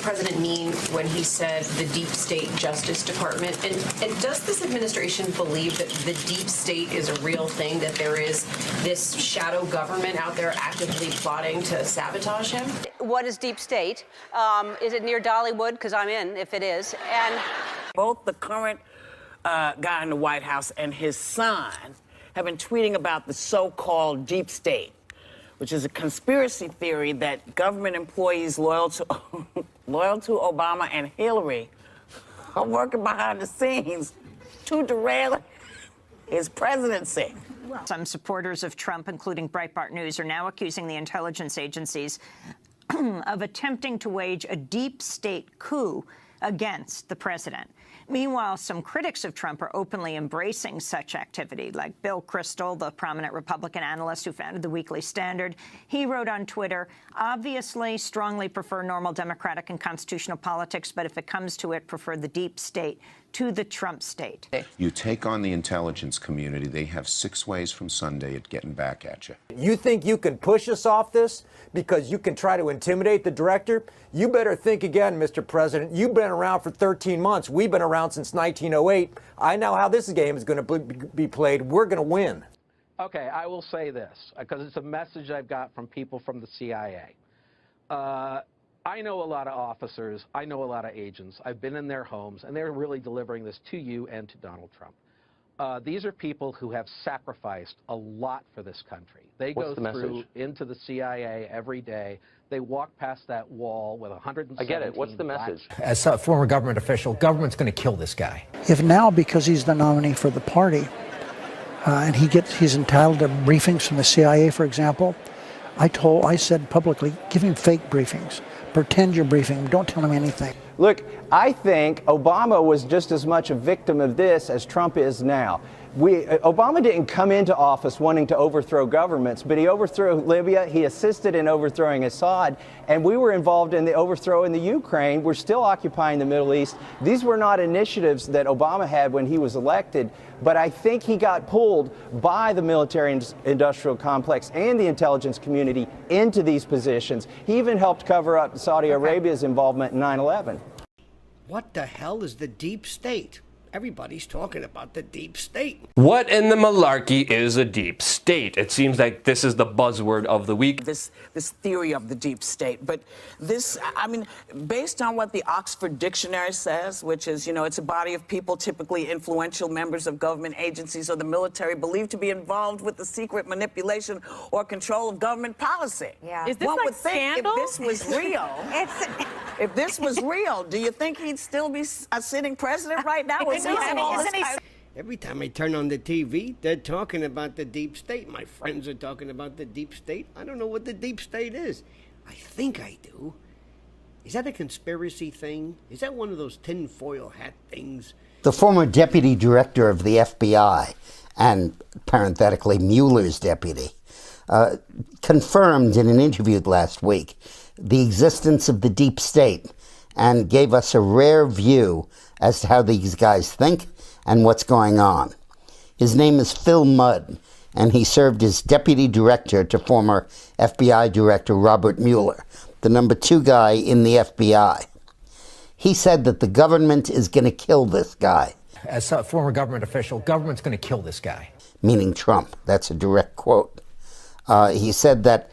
president mean when he said the deep state Justice Department? And does this administration believe that the deep state is a real thing, that there is this shadow government out there actively plotting to sabotage him? What is deep state? Is it near Dollywood? Because I'm in, if it is. And both the current guy in the White House and his son have been tweeting about the so-called deep state, which is a conspiracy theory that government employees loyal to Obama and Hillary are working behind the scenes to derail his presidency. Some supporters of Trump, including Breitbart News, are now accusing the intelligence agencies of attempting to wage a deep state coup against the president. Meanwhile, some critics of Trump are openly embracing such activity, like Bill Kristol, the prominent Republican analyst who founded the Weekly Standard. He wrote on Twitter, obviously strongly prefer normal democratic and constitutional politics, but if it comes to it, prefer the deep state to the Trump state. You take on the intelligence community, they have 6 ways from Sunday at getting back at you. You think you can push us off this because you can try to intimidate the director? You better think again, Mr. President. You've been around for 13 months. We've been around since 1908. I know how this game is going to be played. We're going to win. Okay, I will say this, because it's a message I've got from people from the CIA. I know a lot of officers, I know a lot of agents, I've been in their homes, and they're really delivering this to you and to Donald Trump. These are people who have sacrificed a lot for this country. They go through into the CIA every day. They walk past that wall with 117 I get it. What's the message? As a former government official, government's going to kill this guy. If now, because he's the nominee for the party, and he's entitled to briefings from the CIA, for example, I said publicly, give him fake briefings. Pretend you're briefing him. Don't tell him anything. Look, I think Obama was just as much a victim of this as Trump is now. Obama didn't come into office wanting to overthrow governments, but he overthrew Libya, he assisted in overthrowing Assad, and we were involved in the overthrow in the Ukraine. We're still occupying the Middle East. These were not initiatives that Obama had when he was elected, but I think he got pulled by the military-industrial complex and the intelligence community into these positions. He even helped cover up Saudi Arabia's involvement in 9/11. What the hell is the deep state? Everybody's talking about the deep state. What in the malarkey is a deep state? It seems like this is the buzzword of the week. This theory of the deep state. But this, I mean, based on what the Oxford Dictionary says, which is, it's a body of people, typically influential members of government agencies or the military, believed to be involved with the secret manipulation or control of government policy. Yeah. Is this One like would think Scandal? if this was real, if this was real, do you think he'd still be a sitting president right now? Every time I turn on the TV, they're talking about the deep state. My friends are talking about the deep state. I don't know what the deep state is. I think I do. Is that a conspiracy thing? Is that one of those tinfoil hat things? The former deputy director of the FBI, and parenthetically Mueller's deputy, confirmed in an interview last week the existence of the deep state and gave us a rare view as to how these guys think and what's going on. His name is Phil Mudd, and he served as deputy director to former FBI director Robert Mueller, the number 2 guy in the FBI. He said that the government is going to kill this guy. As a former government official, government's going to kill this guy. Meaning Trump. That's a direct quote. He said that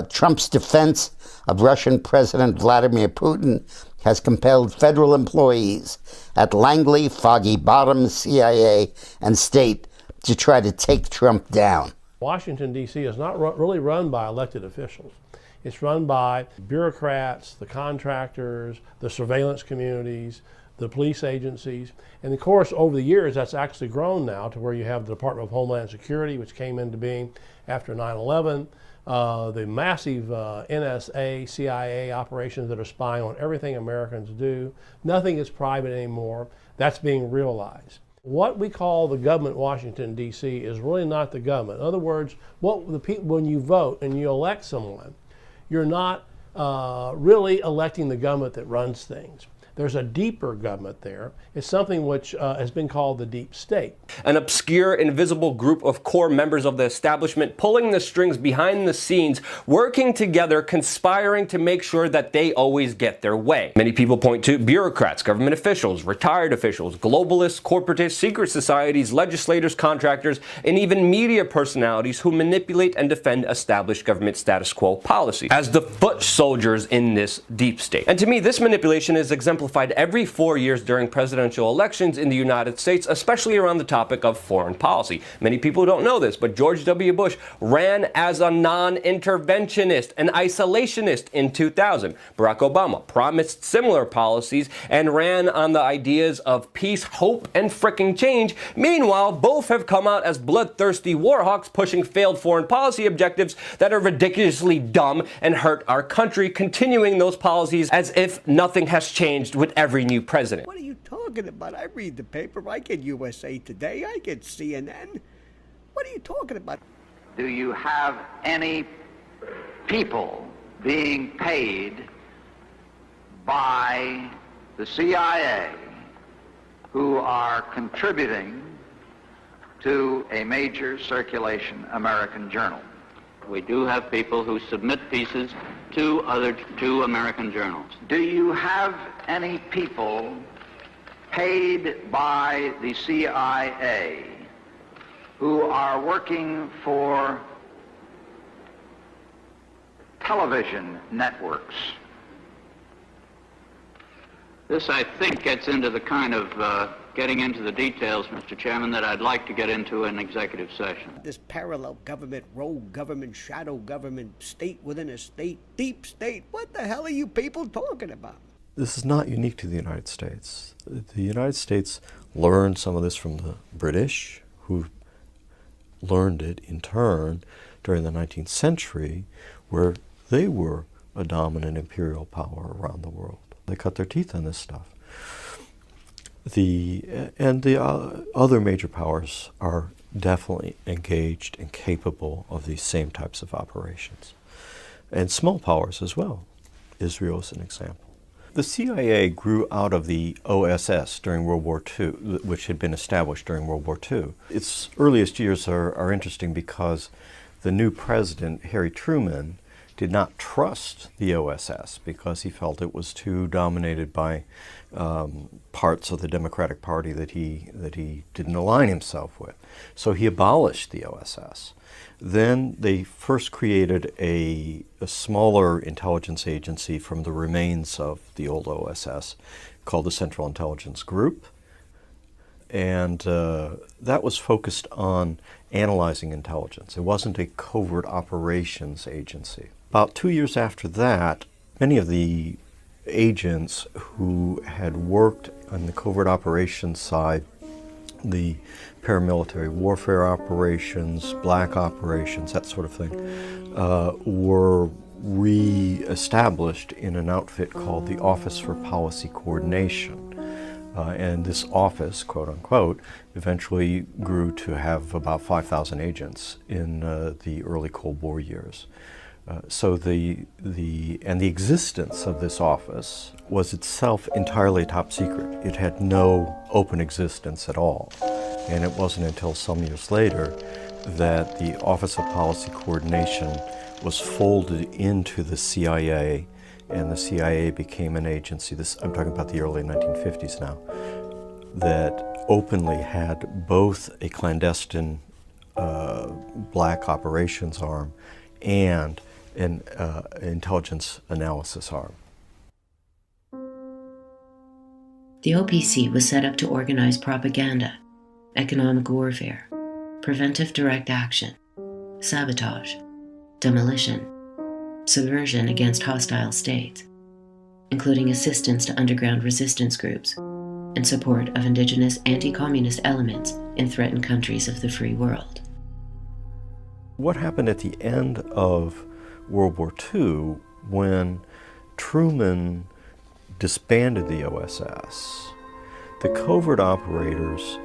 Trump's defense of Russian President Vladimir Putin has compelled federal employees at Langley, Foggy Bottoms, CIA, and state to try to take Trump down. Washington, D.C. is not really run by elected officials. It's run by bureaucrats, the contractors, the surveillance communities, the police agencies. And of course, over the years, that's actually grown now to where you have the Department of Homeland Security, which came into being after 9/11. The massive NSA, CIA operations that are spying on everything Americans do. Nothing is private anymore. That's being realized. What we call the government Washington, D.C. is really not the government. In other words, when you vote and you elect someone, you're not really electing the government that runs things. There's a deeper government there. It's something which has been called the deep state. An obscure, invisible group of core members of the establishment pulling the strings behind the scenes, working together, conspiring to make sure that they always get their way. Many people point to bureaucrats, government officials, retired officials, globalists, corporatists, secret societies, legislators, contractors, and even media personalities who manipulate and defend established government status quo policy as the foot soldiers in this deep state. And to me, this manipulation is exemplified every 4 years during presidential elections in the United States, especially around the topic of foreign policy. Many people don't know this, but George W. Bush ran as a non-interventionist, an isolationist in 2000. Barack Obama promised similar policies and ran on the ideas of peace, hope, and fricking change. Meanwhile, both have come out as bloodthirsty war hawks pushing failed foreign policy objectives that are ridiculously dumb and hurt our country, continuing those policies as if nothing has changed with every new president. What are you talking about? I read the paper. I get USA Today. I get CNN. What are you talking about? Do you have any people being paid by the CIA who are contributing to a major circulation American journal? We do have people who submit pieces to American journals. Do you have any people paid by the CIA who are working for television networks? This, I think, gets into the kind of getting into the details, Mr. Chairman, that I'd like to get into in executive session. This parallel government, rogue government, shadow government, state within a state, deep state. What the hell are you people talking about? This is not unique to the United States. The United States learned some of this from the British, who learned it in turn during the 19th century, where they were a dominant imperial power around the world. They cut their teeth on this stuff. The other major powers are definitely engaged and capable of these same types of operations. And small powers as well. Israel is an example. The CIA grew out of the OSS during World War II, which had been established during World War II. Its earliest years are interesting because the new president, Harry Truman, did not trust the OSS because he felt it was too dominated by parts of the Democratic Party that he didn't align himself with. So he abolished the OSS. Then they first created a smaller intelligence agency from the remains of the old OSS called the Central Intelligence Group. And that was focused on analyzing intelligence. It wasn't a covert operations agency. About 2 years after that, many of the agents who had worked on the covert operations side, the paramilitary warfare operations, black operations, that sort of thing, were re-established in an outfit called the Office for Policy Coordination. And this office, quote unquote, eventually grew to have about 5,000 agents in the early Cold War years. So the existence of this office was itself entirely top secret. It had no open existence at all. And it wasn't until some years later that the Office of Policy Coordination was folded into the CIA, and the CIA became an agency, I'm talking about the early 1950s now, that openly had both a clandestine black operations arm and an intelligence analysis arm. The OPC was set up to organize propaganda, economic warfare, preventive direct action, sabotage, demolition, subversion against hostile states, including assistance to underground resistance groups and support of indigenous anti-communist elements in threatened countries of the free world. What happened at the end of World War II, when Truman disbanded the OSS, the covert operators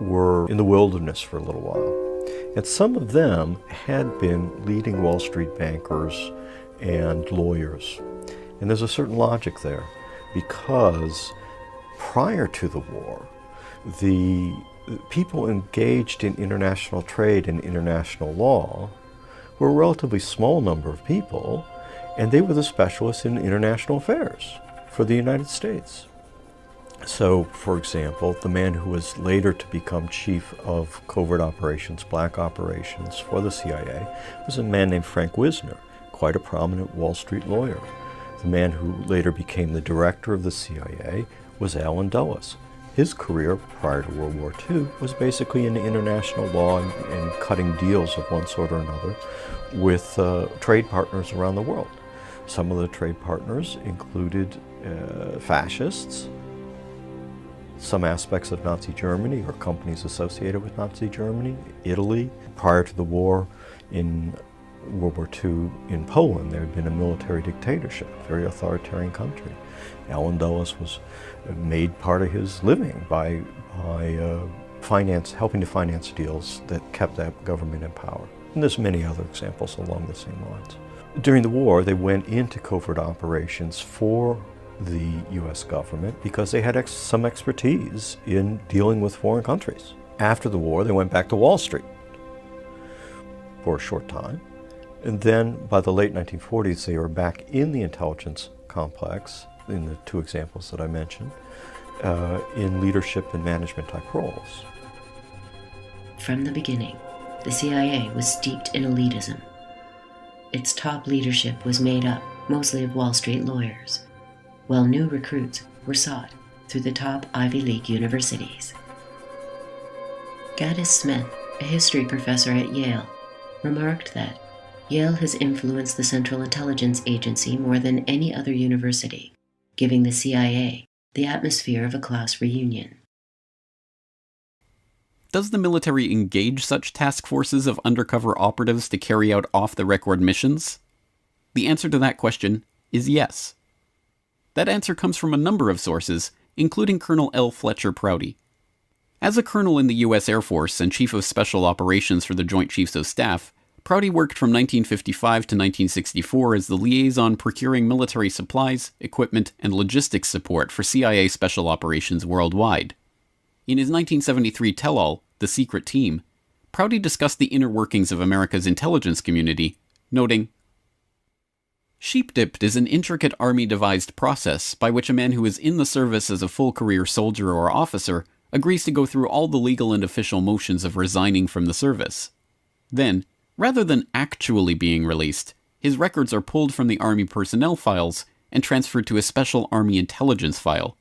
were in the wilderness for a little while. And some of them had been leading Wall Street bankers and lawyers. And there's a certain logic there. because prior to the war, the people engaged in international trade and international law were a relatively small number of people, and they were the specialists in international affairs for the United States. So, for example, the man who was later to become chief of covert operations, black operations for the CIA, was a man named Frank Wisner, quite a prominent Wall Street lawyer. The man who later became the director of the CIA was Allen Dulles. His career prior to World War II was basically in international law and cutting deals of one sort or another with trade partners around the world. Some of the trade partners included fascists, some aspects of Nazi Germany or companies associated with Nazi Germany, Italy. Prior to the war in World War II in Poland, there had been a military dictatorship, a very authoritarian country. Allen Dulles was made part of his living by helping to finance deals that kept that government in power. And there's many other examples along the same lines. During the war, they went into covert operations for the U.S. government because they had some expertise in dealing with foreign countries. After the war, they went back to Wall Street for a short time. And then by the late 1940s, they were back in the intelligence complex, in the two examples that I mentioned, in leadership and management type roles. From the beginning, the CIA was steeped in elitism. Its top leadership was made up mostly of Wall Street lawyers, while new recruits were sought through the top Ivy League universities. Gaddis Smith, a history professor at Yale, remarked that Yale has influenced the Central Intelligence Agency more than any other university, giving the CIA the atmosphere of a class reunion. Does the military engage such task forces of undercover operatives to carry out off-the-record missions? The answer to that question is yes. That answer comes from a number of sources, including Colonel L. Fletcher Prouty. As a colonel in the U.S. Air Force and Chief of Special Operations for the Joint Chiefs of Staff, Prouty worked from 1955 to 1964 as the liaison procuring military supplies, equipment, and logistics support for CIA Special Operations worldwide. In his 1973 tell-all, The Secret Team, Prouty discussed the inner workings of America's intelligence community, noting, "Sheep-dipped is an intricate Army-devised process by which a man who is in the service as a full-career soldier or officer agrees to go through all the legal and official motions of resigning from the service. Then, rather than actually being released, his records are pulled from the Army personnel files and transferred to a special Army intelligence file.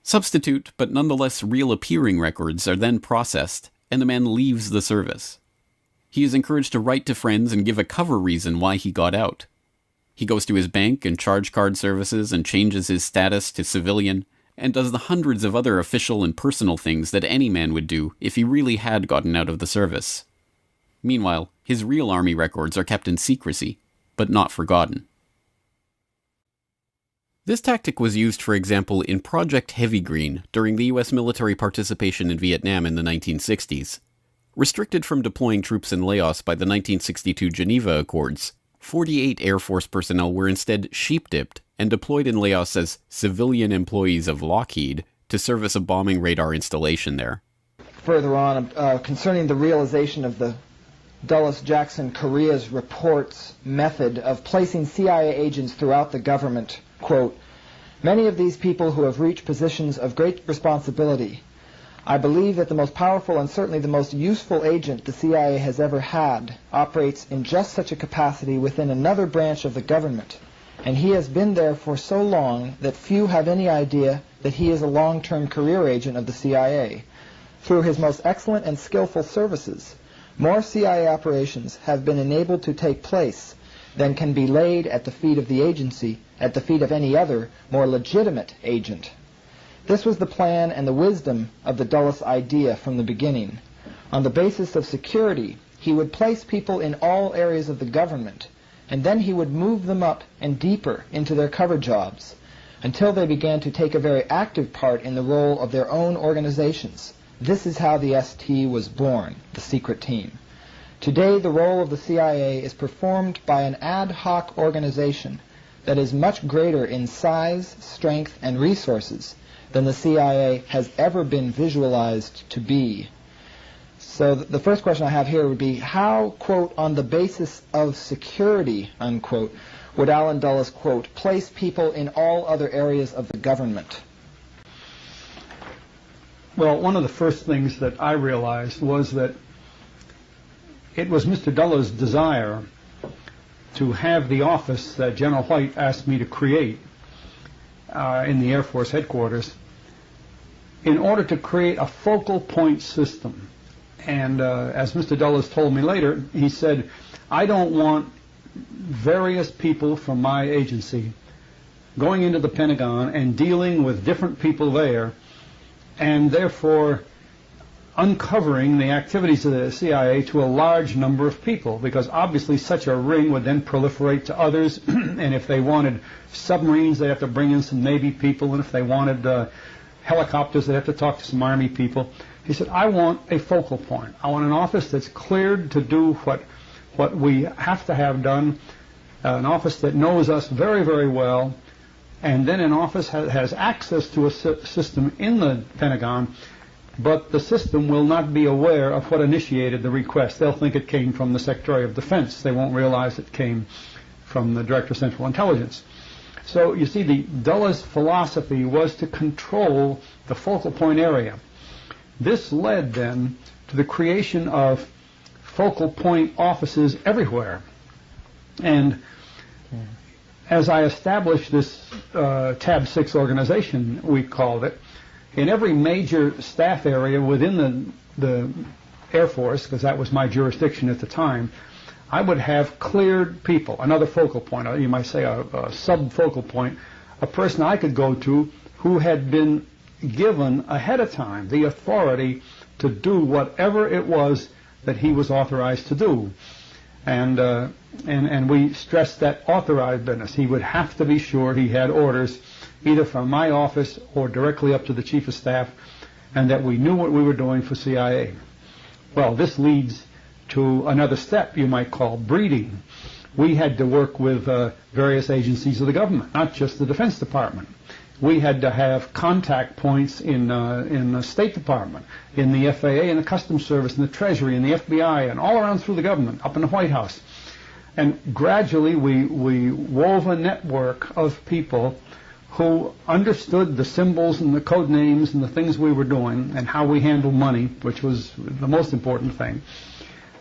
Substitute, but nonetheless real-appearing records are then processed, and the man leaves the service. He is encouraged to write to friends and give a cover reason why he got out. He goes to his bank and charge card services and changes his status to civilian, and does the hundreds of other official and personal things that any man would do if he really had gotten out of the service. Meanwhile, his real Army records are kept in secrecy, but not forgotten." This tactic was used, for example, in Project Heavy Green during the U.S. military participation in Vietnam in the 1960s. Restricted from deploying troops in Laos by the 1962 Geneva Accords, 48 Air Force personnel were instead sheep-dipped and deployed in Laos as civilian employees of Lockheed to service a bombing radar installation there. Further on, concerning the realization of the Dulles-Jackson Korea's report's method of placing CIA agents throughout the government, quote, "Many of these people who have reached positions of great responsibility, I believe that the most powerful and certainly the most useful agent the CIA has ever had operates in just such a capacity within another branch of the government, and he has been there for so long that few have any idea that he is a long-term career agent of the CIA. Through his most excellent and skillful services, more CIA operations have been enabled to take place than can be laid at the feet of the agency, at the feet of any other, more legitimate agent. This was the plan and the wisdom of the Dulles idea from the beginning. On the basis of security, he would place people in all areas of the government, and then he would move them up and deeper into their cover jobs, until they began to take a very active part in the role of their own organizations. This is how the ST was born, the secret team. Today, the role of the CIA is performed by an ad hoc organization that is much greater in size, strength, and resources than the CIA has ever been visualized to be. So the first question I have here would be, how, quote, on the basis of security, unquote, would Allen Dulles, quote, place people in all other areas of the government? Well, one of the first things that I realized was that it was Mr. Dulles' desire to have the office that General White asked me to create in the Air Force headquarters in order to create a focal point system. And as Mr. Dulles told me later, he said, I don't want various people from my agency going into the Pentagon and dealing with different people there, and therefore uncovering the activities of the CIA to a large number of people, because obviously such a ring would then proliferate to others, and if they wanted submarines, they'd have to bring in some Navy people, and if they wanted helicopters, they'd have to talk to some Army people. He said, I want a focal point. I want an office that's cleared to do what we have to have done, an office that knows us very, very well, and then an office has access to a system in the Pentagon, but the system will not be aware of what initiated the request. They'll think it came from the Secretary of Defense. They won't realize it came from the Director of Central Intelligence. So you see, the Dulles philosophy was to control the focal point area. This led then to the creation of focal point offices everywhere. And as I established this Tab 6 organization, we called it, in every major staff area within the Air Force, because that was my jurisdiction at the time, I would have cleared people, another focal point, you might say a sub-focal point, a person I could go to who had been given ahead of time the authority to do whatever it was that he was authorized to do. And we stressed that authorized business. He would have to be sure he had orders either from my office or directly up to the Chief of Staff, and that we knew what we were doing for CIA. Well, this leads to another step you might call breeding. We had to work with various agencies of the government, not just the Defense Department. We had to have contact points in the State Department, in the FAA, in the Customs Service, in the Treasury, in the FBI, and all around through the government, up in the White House. And gradually we wove a network of people who understood the symbols and the code names and the things we were doing and how we handled money, which was the most important thing.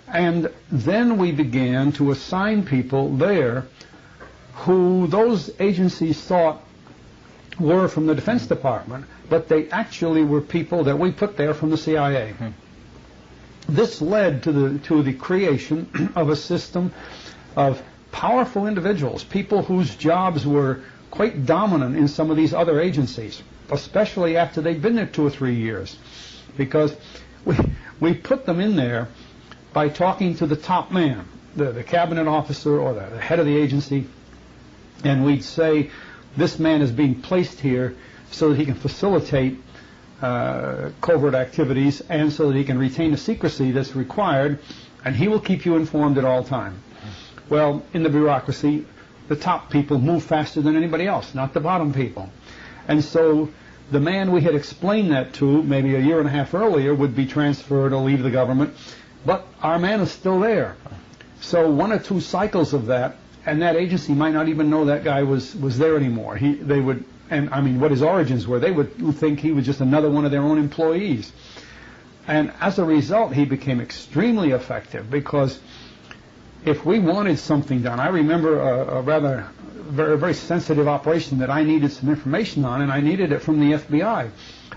And then we began to assign people there who those agencies thought were from the Defense Department, but they actually were people that we put there from the CIA. This led to the creation of a system of powerful individuals, people whose jobs were quite dominant in some of these other agencies, especially after they'd been there 2 or 3 years, because we put them in there by talking to the top man, the cabinet officer or the head of the agency, and we'd say, this man is being placed here so that he can facilitate covert activities and so that he can retain the secrecy that's required, and he will keep you informed at all times. Well, in the bureaucracy, the top people move faster than anybody else, not the bottom people. And so the man we had explained that to maybe a year and a half earlier would be transferred or leave the government, but our man is still there. So 1 or 2 cycles of that, and that agency might not even know that guy was there anymore. They would, and I mean, what his origins were, they would think he was just another one of their own employees. And as a result, he became extremely effective, because if we wanted something done, I remember a rather very sensitive operation that I needed some information on, and I needed it from the FBI.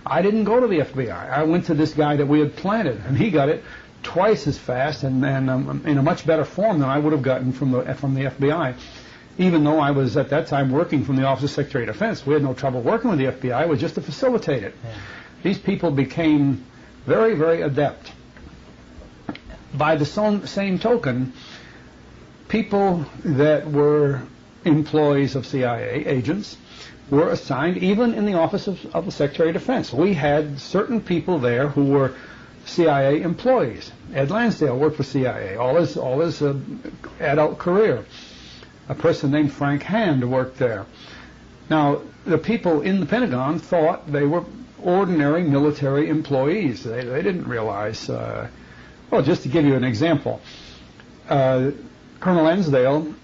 I didn't go to the FBI. I went to this guy that we had planted, and he got it twice as fast and in a much better form than I would have gotten from the FBI. Even though I was at that time working from the Office of Secretary of Defense, we had no trouble working with the FBI. It was just to facilitate it. Yeah. These people became very, very adept. By the same token, people that were employees of CIA agents were assigned even in the Office of the Secretary of Defense. We had certain people there who were CIA employees. Ed Lansdale worked for CIA all his adult career. a person named Frank Hand worked there. Now, the people in the Pentagon thought they were ordinary military employees. They didn't realize, well, just to give you an example, Colonel Ensdale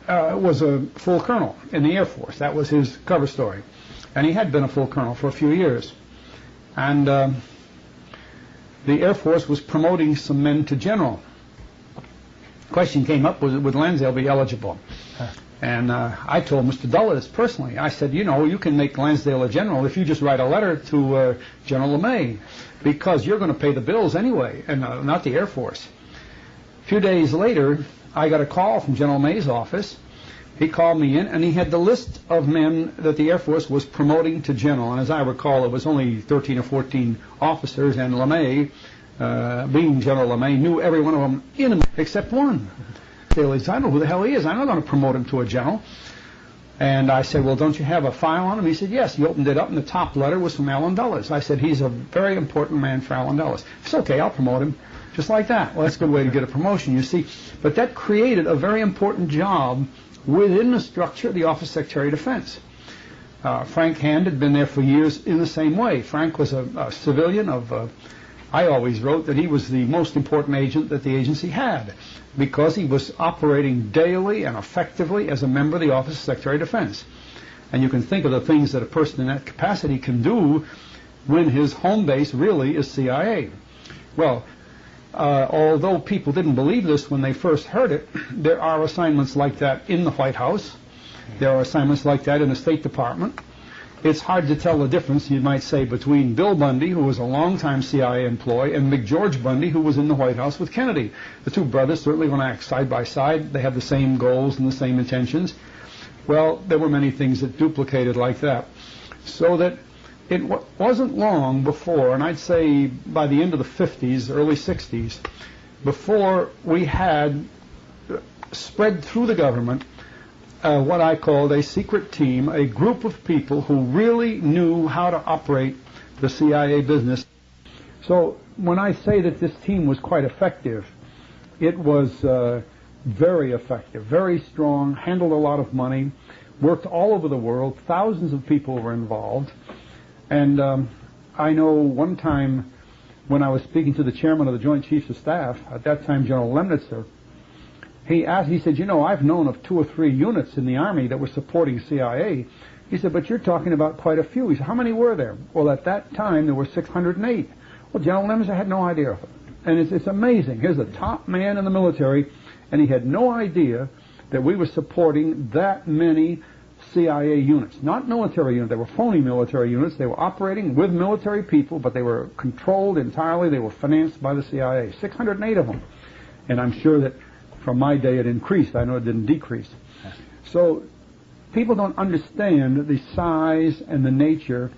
was a full colonel in the Air Force. That was his cover story. And he had been a full colonel for a few years. And the Air Force was promoting some men to general. The question came up, would Lansdale be eligible? And I told Mr. Dulles personally, I said, you know, you can make Lansdale a general if you just write a letter to General LeMay, because you're going to pay the bills anyway, and not the Air Force. A few days later, I got a call from General LeMay's office. He called me in, and he had the list of men that the Air Force was promoting to general. And as I recall, it was only 13 or 14 officers, and LeMay, being General LeMay, knew every one of them except one. I don't know who the hell he is. I'm not going to promote him to a general. And I said, well, don't you have a file on him? He said, yes. He opened it up, and the top letter was from Allen Dulles. I said, he's a very important man for Allen Dulles. It's okay, I'll promote him. Just like that. Well, that's a good way to get a promotion, you see. But that created a very important job within the structure of the Office of Secretary of Defense. Frank Hand had been there for years in the same way. Frank was a civilian of... I always wrote that he was the most important agent that the agency had, because he was operating daily and effectively as a member of the Office of Secretary of Defense. And you can think of the things that a person in that capacity can do when his home base really is CIA. Well, although people didn't believe this when they first heard it, there are assignments like that in the White House. There are assignments like that in the State Department. It's hard to tell the difference, you might say, between Bill Bundy, who was a longtime CIA employee, and McGeorge Bundy, who was in the White House with Kennedy. The two brothers certainly want to act side by side. They have the same goals and the same intentions. Well, there were many things that duplicated like that. So that it wasn't long before, and I'd say by the end of the 50s, early 60s, before we had spread through the government what I called a secret team, a group of people who really knew how to operate the CIA business. So when I say that this team was quite effective, it was very effective, very strong, handled a lot of money, worked all over the world, thousands of people were involved. And I know one time when I was speaking to the chairman of the Joint Chiefs of Staff, at that time General Lemnitzer, he said, you know, I've known of 2 or 3 units in the Army that were supporting CIA. He said, but you're talking about quite a few. He said, how many were there? Well, at that time, there were 608. Well, General Lemnitzer had no idea of it. And it's amazing. Here's the top man in the military, and he had no idea that we were supporting that many CIA units. Not military units. They were phony military units. They were operating with military people, but they were controlled entirely. They were financed by the CIA. 608 of them. And I'm sure that from my day it increased. I know it didn't decrease. So people don't understand the size and the nature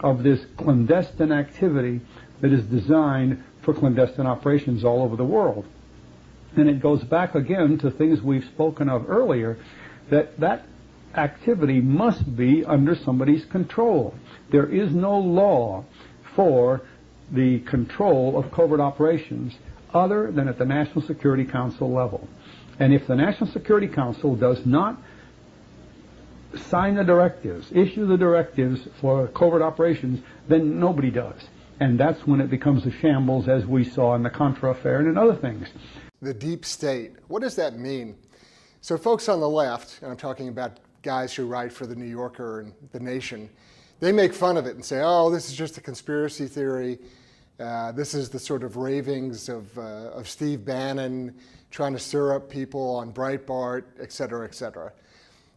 of this clandestine activity that is designed for clandestine operations all over the world. And it goes back again to things we've spoken of earlier, that activity must be under somebody's control. There is no law for the control of covert operations other than at the National Security Council level. And if the National Security Council does not sign the directives, issue the directives for covert operations, then nobody does. And that's when it becomes a shambles, as we saw in the Contra affair and in other things. The deep state, what does that mean? So folks on the left, and I'm talking about guys who write for the New Yorker and The Nation, they make fun of it and say, oh, this is just a conspiracy theory. This is the sort of ravings of Steve Bannon trying to stir up people on Breitbart, et cetera, et cetera.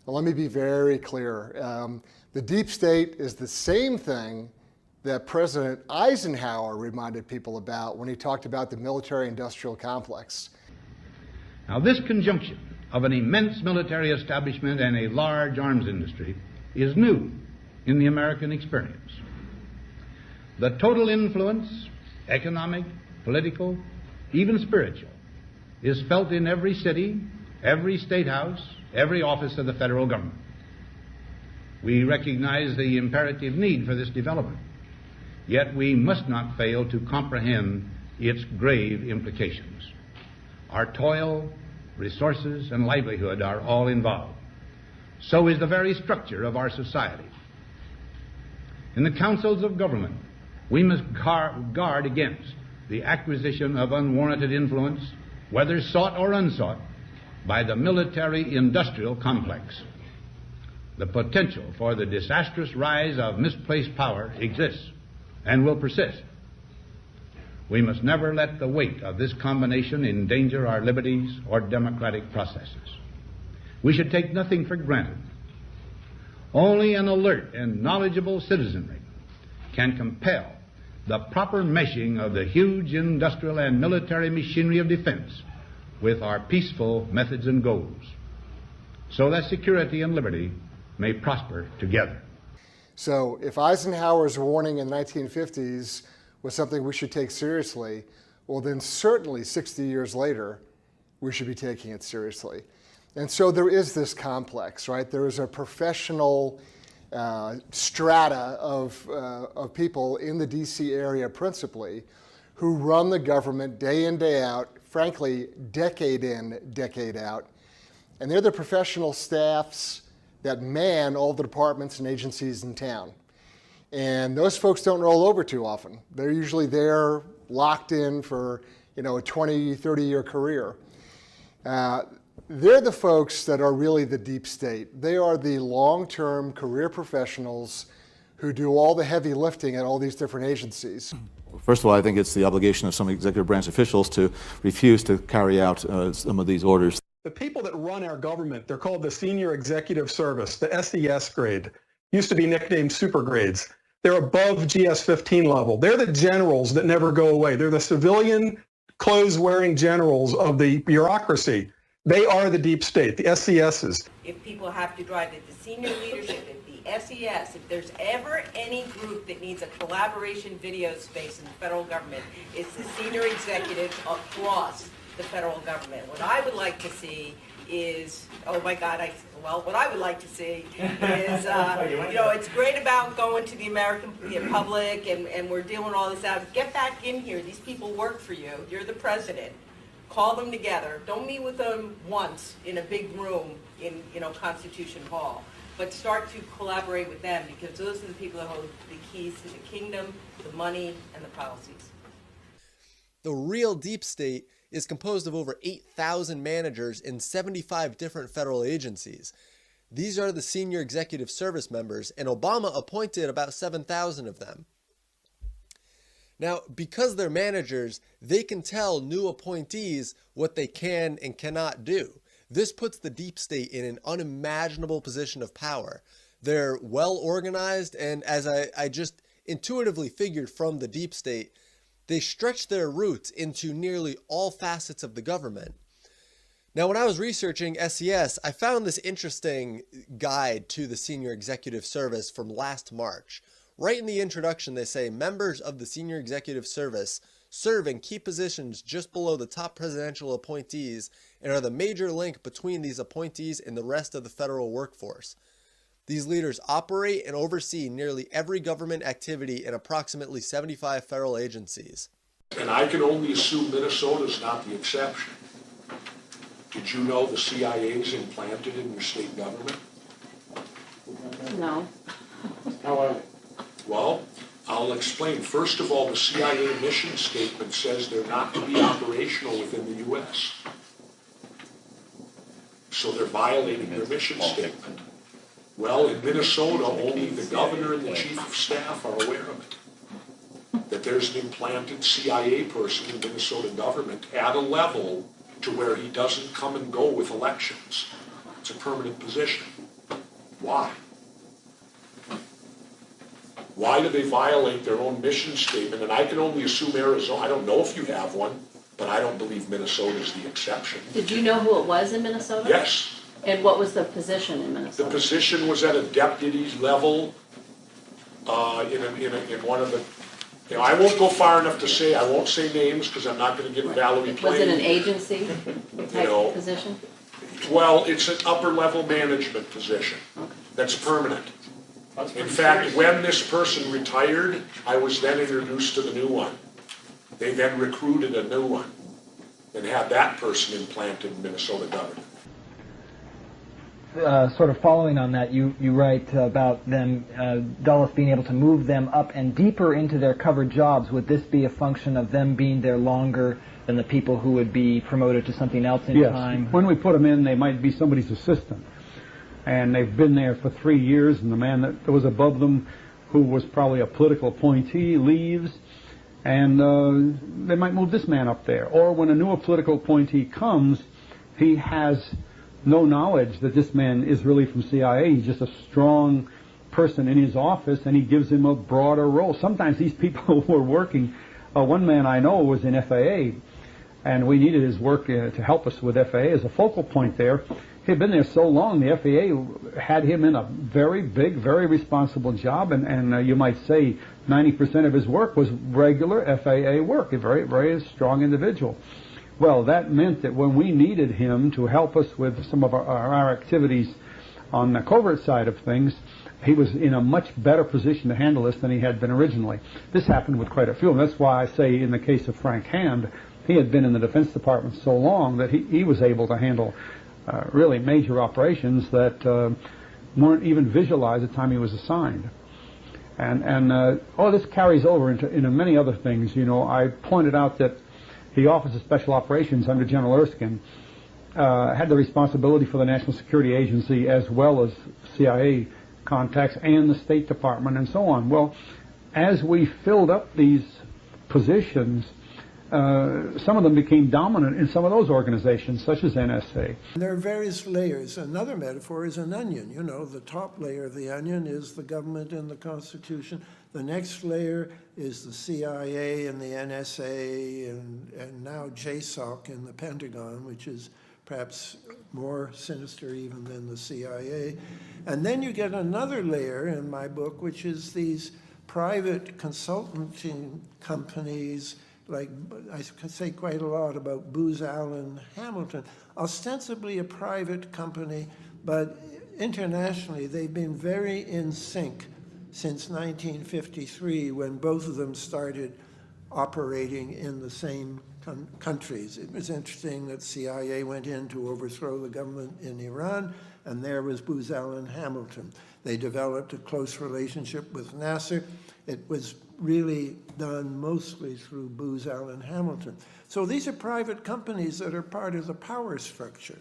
Well, let me be very clear. The deep state is the same thing that President Eisenhower reminded people about when he talked about the military-industrial complex. Now, this conjunction of an immense military establishment and a large arms industry is new in the American experience. The total influence, economic, political, even spiritual, is felt in every city, every state house, every office of the federal government. We recognize the imperative need for this development, yet we must not fail to comprehend its grave implications. Our toil, resources, and livelihood are all involved. So is the very structure of our society. In the councils of government, we must guard against the acquisition of unwarranted influence, whether sought or unsought, by the military-industrial complex. The potential for the disastrous rise of misplaced power exists and will persist. We must never let the weight of this combination endanger our liberties or democratic processes. We should take nothing for granted. Only an alert and knowledgeable citizenry can compel the proper meshing of the huge industrial and military machinery of defense with our peaceful methods and goals, so that security and liberty may prosper together. So if Eisenhower's warning in the 1950s was something we should take seriously, well then certainly 60 years later, we should be taking it seriously. And so there is this complex, right? There is a professional strata of people in the DC area principally who run the government day in, day out, frankly, decade in, decade out. And they're the professional staffs that man all the departments and agencies in town. And those folks don't roll over too often. They're usually there locked in for, a 20, 30-year career. They're the folks that are really the deep state. They are the long-term career professionals who do all the heavy lifting at all these different agencies. First of all, I think it's the obligation of some executive branch officials to refuse to carry out some of these orders. The people that run our government, they're called the Senior Executive Service, the SES grade. Used to be nicknamed super grades. They're above GS-15 level. They're the generals that never go away. They're the civilian clothes-wearing generals of the bureaucracy. They are the deep state, the SESs. If people have to drive it, the senior leadership, if the SES, if there's ever any group that needs a collaboration video space in the federal government, it's the senior executives across the federal government. What I would like to see is, what I would like to see is, it's great about going to the American public and we're dealing all this out. Get back in here. These people work for you. You're the president. Call them together. Don't meet with them once in a big room in, Constitution Hall, but start to collaborate with them because those are the people that hold the keys to the kingdom, the money, and the policies. The real deep state is composed of over 8,000 managers in 75 different federal agencies. These are the senior executive service members, and Obama appointed about 7,000 of them. Now, because they're managers, they can tell new appointees what they can and cannot do. This puts the deep state in an unimaginable position of power. They're well organized, and as I just intuitively figured from the deep state, they stretch their roots into nearly all facets of the government. Now, when I was researching SES, I found this interesting guide to the Senior Executive Service from last March. Right in the introduction, they say, members of the Senior Executive Service serve in key positions just below the top presidential appointees and are the major link between these appointees and the rest of the federal workforce. These leaders operate and oversee nearly every government activity in approximately 75 federal agencies. And I can only assume Minnesota is not the exception. Did you know the CIA is implanted in your state government? No. How are they? Well, I'll explain. First of all, the CIA mission statement says they're not to be operational within the U.S. So they're violating their mission statement. Well, in Minnesota, only the governor and the chief of staff are aware of it. That there's an implanted CIA person in Minnesota government at a level to where he doesn't come and go with elections. It's a permanent position. Why? Why do they violate their own mission statement? And I can only assume Arizona. I don't know if you have one, but I don't believe Minnesota is the exception. Did you know who it was in Minnesota? Yes. And what was the position in Minnesota? The position was at a deputy level in one of the... I won't go far enough to say, I won't say names because I'm not going to get Valerie Plame. Was it an agency type position? Well, it's an upper level management position that's permanent. In fact, when this person retired, I was then introduced to the new one. They then recruited a new one. and have that person implanted in Minnesota government. Sort of following on that, you write about them, Dulles being able to move them up and deeper into their covered jobs. Would this be a function of them being there longer than the people who would be promoted to something else in time? When we put them in, they might be somebody's assistant. And they've been there for 3 years, and the man that was above them, who was probably a political appointee, leaves, and they might move this man up there. Or when a new political appointee comes, he has no knowledge that this man is really from CIA. He's just a strong person in his office, and he gives him a broader role. Sometimes these people were working. One man I know was in FAA, and we needed his work to help us with FAA as a focal point there. He had been there so long, the FAA had him in a very big, very responsible job, and you might say 90% of his work was regular FAA work, a very, very strong individual. Well, that meant that when we needed him to help us with some of our activities on the covert side of things, he was in a much better position to handle this than he had been originally. This happened with quite a few, and that's why I say in the case of Frank Hand, he had been in the Defense Department so long that he was able to handle really major operations that weren't even visualized at the time he was assigned. And this carries over into many other things. You know, I pointed out that the Office of Special Operations under General Erskine had the responsibility for the National Security Agency as well as CIA contacts and the State Department and so on. Well, as we filled up these positions, some of them became dominant in some of those organizations, such as NSA. There are various layers. Another metaphor is an onion. You know, the top layer of the onion is the government and the Constitution. The next layer is the CIA and the NSA and now JSOC in the Pentagon, which is perhaps more sinister even than the CIA. And then you get another layer in my book, which is these private consulting companies, like I could say quite a lot about Booz Allen Hamilton, ostensibly a private company, but internationally they've been very in sync since 1953, when both of them started operating in the same countries. It was interesting that CIA went in to overthrow the government in Iran, and there was Booz Allen Hamilton. They developed a close relationship with Nasser. It was really done mostly through Booz Allen Hamilton. So these are private companies that are part of the power structure.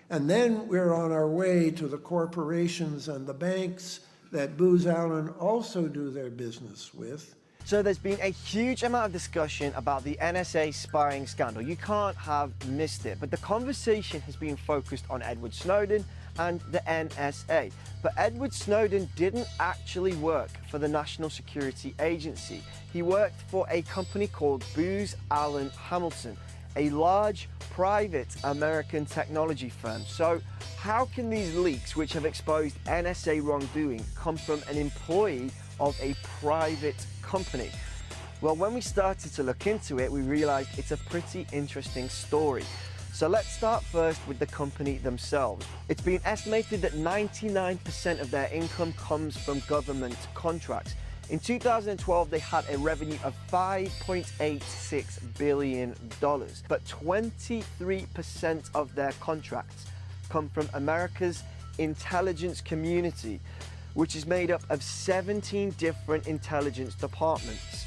And then we're on our way to the corporations and the banks that Booz Allen also do their business with. So there's been a huge amount of discussion about the NSA spying scandal. You can't have missed it, but the conversation has been focused on Edward Snowden and the NSA. But Edward Snowden didn't actually work for the National Security Agency. He worked for a company called Booz Allen Hamilton, a large private American technology firm. So how can these leaks, which have exposed NSA wrongdoing, come from an employee of a private company? Well, when we started to look into it, we realized it's a pretty interesting story. So let's start first with the company themselves. It's been estimated that 99% of their income comes from government contracts. In 2012, they had a revenue of $5.86 billion, but 23% of their contracts come from America's intelligence community, which is made up of 17 different intelligence departments.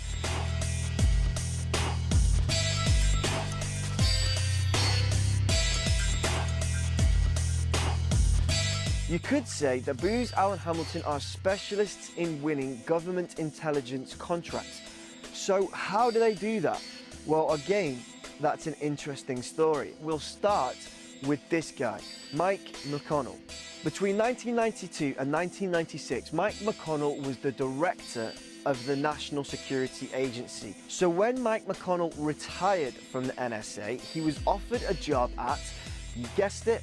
You could say that Booz Allen Hamilton are specialists in winning government intelligence contracts. So how do they do that? Well, again, that's an interesting story. We'll start with this guy, Mike McConnell. Between 1992 and 1996, Mike McConnell was the director of the National Security Agency. So when Mike McConnell retired from the NSA, he was offered a job at, you guessed it,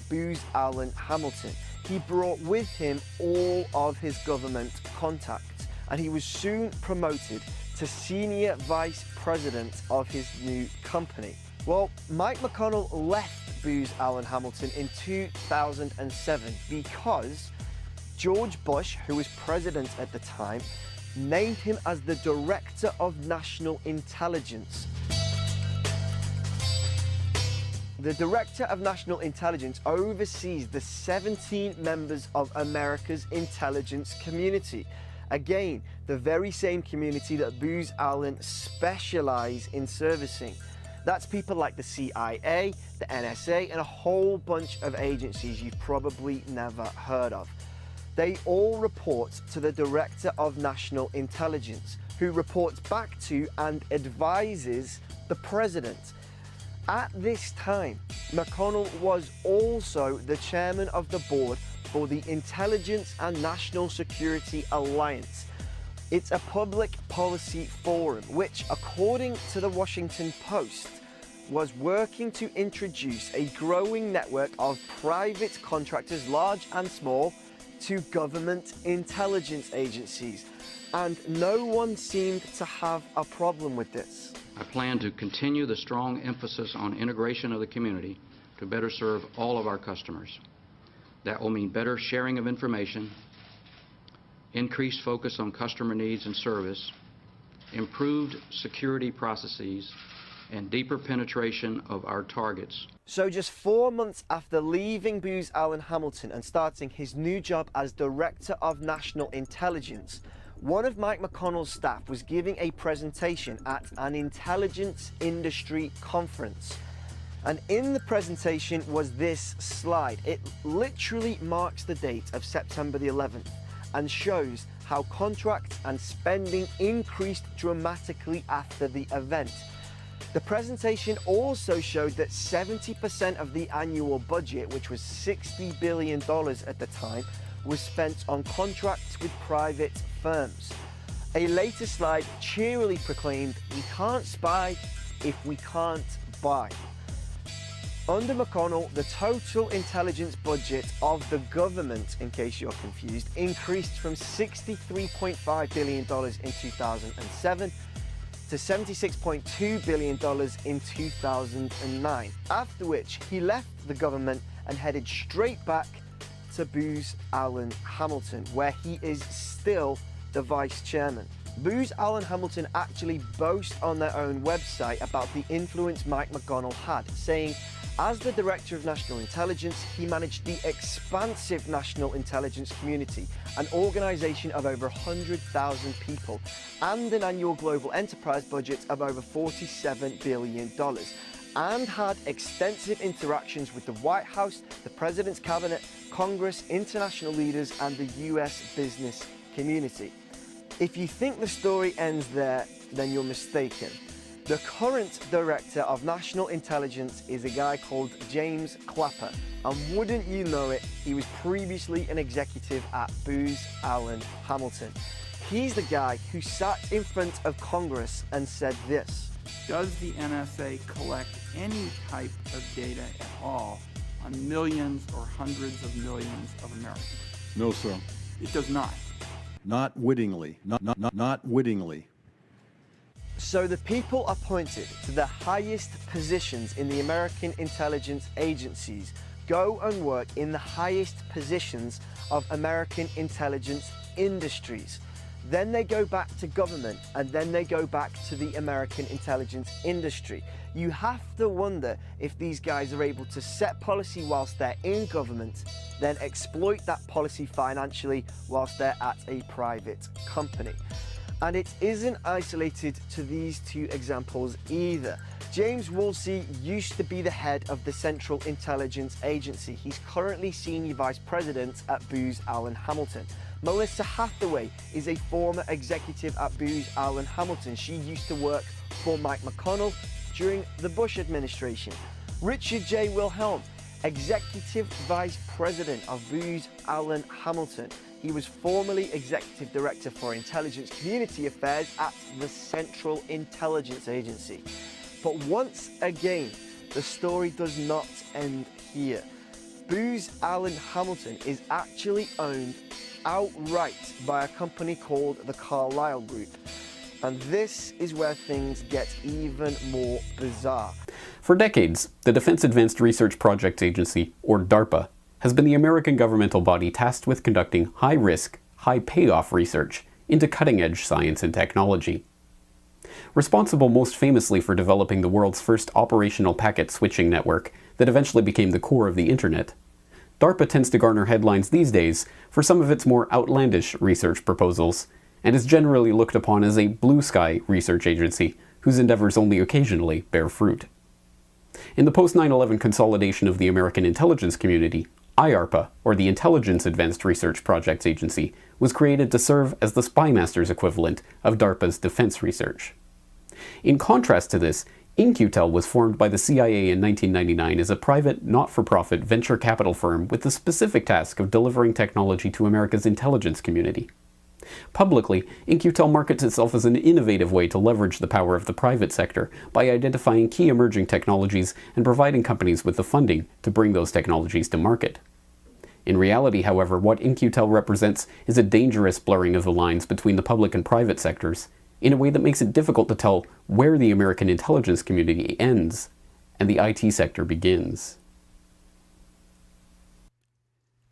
Booz Allen Hamilton. He brought with him all of his government contacts, and he was soon promoted to senior vice president of his new company. Well, Mike McConnell left Booz Allen Hamilton in 2007 because George Bush, who was president at the time, named him as the Director of National Intelligence. the Director of National Intelligence oversees the 17 members of America's intelligence community. Again, the very same community that Booz Allen specialize in servicing. That's people like the CIA, the NSA, and a whole bunch of agencies you've probably never heard of. They all report to the Director of National Intelligence, who reports back to and advises the President. At this time, McConnell was also the chairman of the board for the Intelligence and National Security Alliance. It's a public policy forum which, according to the Washington Post, was working to introduce a growing network of private contractors, large and small, to government intelligence agencies. And no one seemed to have a problem with this. I plan to continue the strong emphasis on integration of the community to better serve all of our customers. That will mean better sharing of information, increased focus on customer needs and service, improved security processes, and deeper penetration of our targets. So just 4 months after leaving Booz Allen Hamilton and starting his new job as Director of National Intelligence, one of Mike McConnell's staff was giving a presentation at an intelligence industry conference. And in the presentation was this slide. It literally marks the date of September the 11th and shows how contracts and spending increased dramatically after the event. The presentation also showed that 70% of the annual budget, which was $60 billion at the time, was spent on contracts with private firms. A later slide cheerily proclaimed, "We can't spy if we can't buy." Under McConnell, the total intelligence budget of the government, in case you're confused, increased from $63.5 billion in 2007 to $76.2 billion in 2009, after which he left the government and headed straight back to Booz Allen Hamilton, where he is still the vice chairman. Booz Allen Hamilton actually boast on their own website about the influence Mike McConnell had, saying, as the Director of National Intelligence, he managed the expansive National Intelligence Community, an organization of over 100,000 people, and an annual global enterprise budget of over $47 billion, and had extensive interactions with the White House, the President's Cabinet, Congress, international leaders, and the US business community. If you think the story ends there, then you're mistaken. The current Director of National Intelligence is a guy called James Clapper, and wouldn't you know it, he was previously an executive at Booz Allen Hamilton. He's the guy who sat in front of Congress and said this: does the NSA collect any type of data at all on millions or hundreds of millions of Americans? No, sir. It does not. Not wittingly. Not wittingly. So the people appointed to the highest positions in the American intelligence agencies go and work in the highest positions of American intelligence industries. Then they go back to government, and then they go back to the American intelligence industry. You have to wonder if these guys are able to set policy whilst they're in government, then exploit that policy financially whilst they're at a private company. And it isn't isolated to these two examples either. James Woolsey used to be the head of the Central Intelligence Agency. He's currently Senior Vice President at Booz Allen Hamilton. Melissa Hathaway is a former executive at Booz Allen Hamilton. She used to work for Mike McConnell during the Bush administration. Richard J. Wilhelm, Executive Vice President of Booz Allen Hamilton. He was formerly Executive Director for Intelligence Community Affairs at the Central Intelligence Agency. But once again, the story does not end here. Booz Allen Hamilton is actually owned outright by a company called the Carlyle Group. And this is where things get even more bizarre. For decades, the Defense Advanced Research Projects Agency, or DARPA, has been the American governmental body tasked with conducting high-risk, high-payoff research into cutting-edge science and technology. Responsible most famously for developing the world's first operational packet switching network, that eventually became the core of the internet, DARPA tends to garner headlines these days for some of its more outlandish research proposals, and is generally looked upon as a blue sky research agency whose endeavors only occasionally bear fruit. In the post-9/11 consolidation of the American intelligence community, IARPA, or the Intelligence Advanced Research Projects Agency, was created to serve as the spymaster's equivalent of DARPA's defense research. In contrast to this, In-Q-Tel was formed by the CIA in 1999 as a private, not-for-profit venture capital firm with the specific task of delivering technology to America's intelligence community. Publicly, In-Q-Tel markets itself as an innovative way to leverage the power of the private sector by identifying key emerging technologies and providing companies with the funding to bring those technologies to market. In reality, however, what In-Q-Tel represents is a dangerous blurring of the lines between the public and private sectors, in a way that makes it difficult to tell where the American intelligence community ends and the IT sector begins.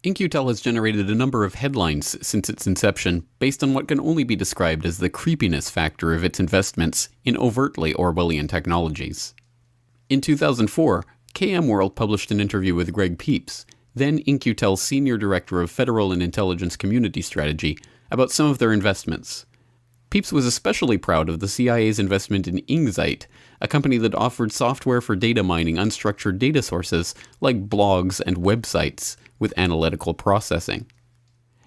In-Q-Tel has generated a number of headlines since its inception based on what can only be described as the creepiness factor of its investments in overtly Orwellian technologies. In 2004, KM World published an interview with Greg Peeps, then In-Q-Tel's Senior Director of Federal and Intelligence Community Strategy, about some of their investments. Peeps was especially proud of the CIA's investment in Ingzite, a company that offered software for data mining unstructured data sources like blogs and websites with analytical processing.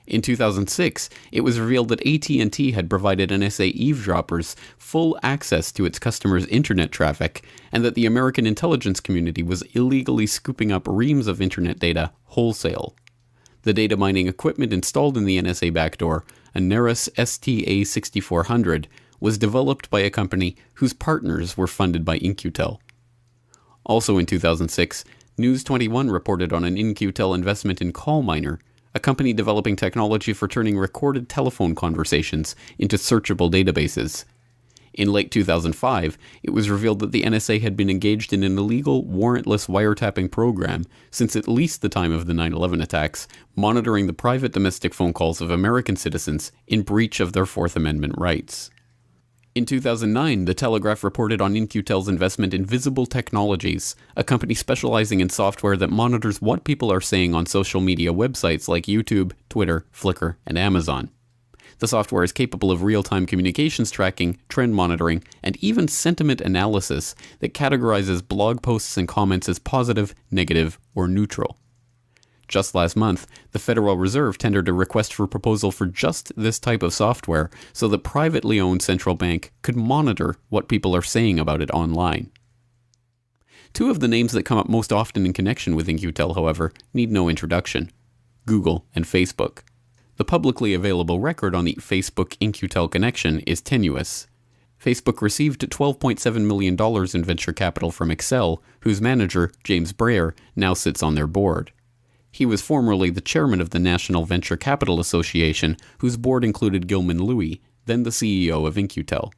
In 2006, it was revealed that AT&T had provided NSA eavesdroppers full access to its customers' internet traffic, and that the American intelligence community was illegally scooping up reams of internet data wholesale. The data mining equipment installed in the NSA backdoor, a Nerus STA6400, was developed by a company whose partners were funded by In-Q-Tel. Also in 2006, News 21 reported on an In-Q-Tel investment in CallMiner, a company developing technology for turning recorded telephone conversations into searchable databases. In late 2005, it was revealed that the NSA had been engaged in an illegal, warrantless wiretapping program since at least the time of the 9/11 attacks, monitoring the private domestic phone calls of American citizens in breach of their Fourth Amendment rights. In 2009, The Telegraph reported on In-Q-Tel's investment in Visible Technologies, a company specializing in software that monitors what people are saying on social media websites like YouTube, Twitter, Flickr, and Amazon. The software is capable of real-time communications tracking, trend monitoring, and even sentiment analysis that categorizes blog posts and comments as positive, negative, or neutral. Just last month, the Federal Reserve tendered a request for proposal for just this type of software so the privately owned central bank could monitor what people are saying about it online. Two of the names that come up most often in connection with In-Q-Tel, however, need no introduction: Google and Facebook. The publicly available record on the Facebook In-Q-Tel connection is tenuous. Facebook received $12.7 million in venture capital from Excel, whose manager, James Breyer, now sits on their board. He was formerly the chairman of the National Venture Capital Association, whose board included Gilman Louie, then the CEO of In-Q-Tel.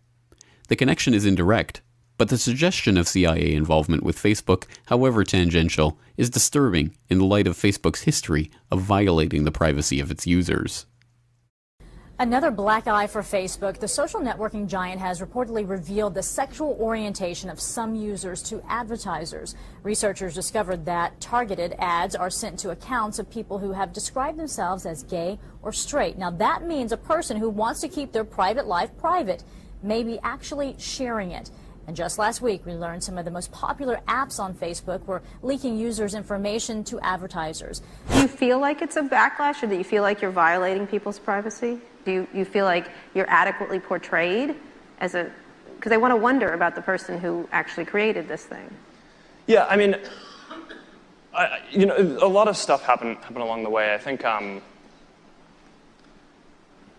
The connection is indirect, but the suggestion of CIA involvement with Facebook, however tangential, is disturbing in the light of Facebook's history of violating the privacy of its users. Another black eye for Facebook. The social networking giant has reportedly revealed the sexual orientation of some users to advertisers. Researchers discovered that targeted ads are sent to accounts of people who have described themselves as gay or straight. Now that means a person who wants to keep their private life private may be actually sharing it. And just last week, we learned some of the most popular apps on Facebook were leaking users' information to advertisers. Do you feel like it's a backlash, or do you feel like you're violating people's privacy? Do you feel like you're adequately portrayed as a... Because I want to wonder about the person who actually created this thing. Yeah, I mean, a lot of stuff happened along the way. I think,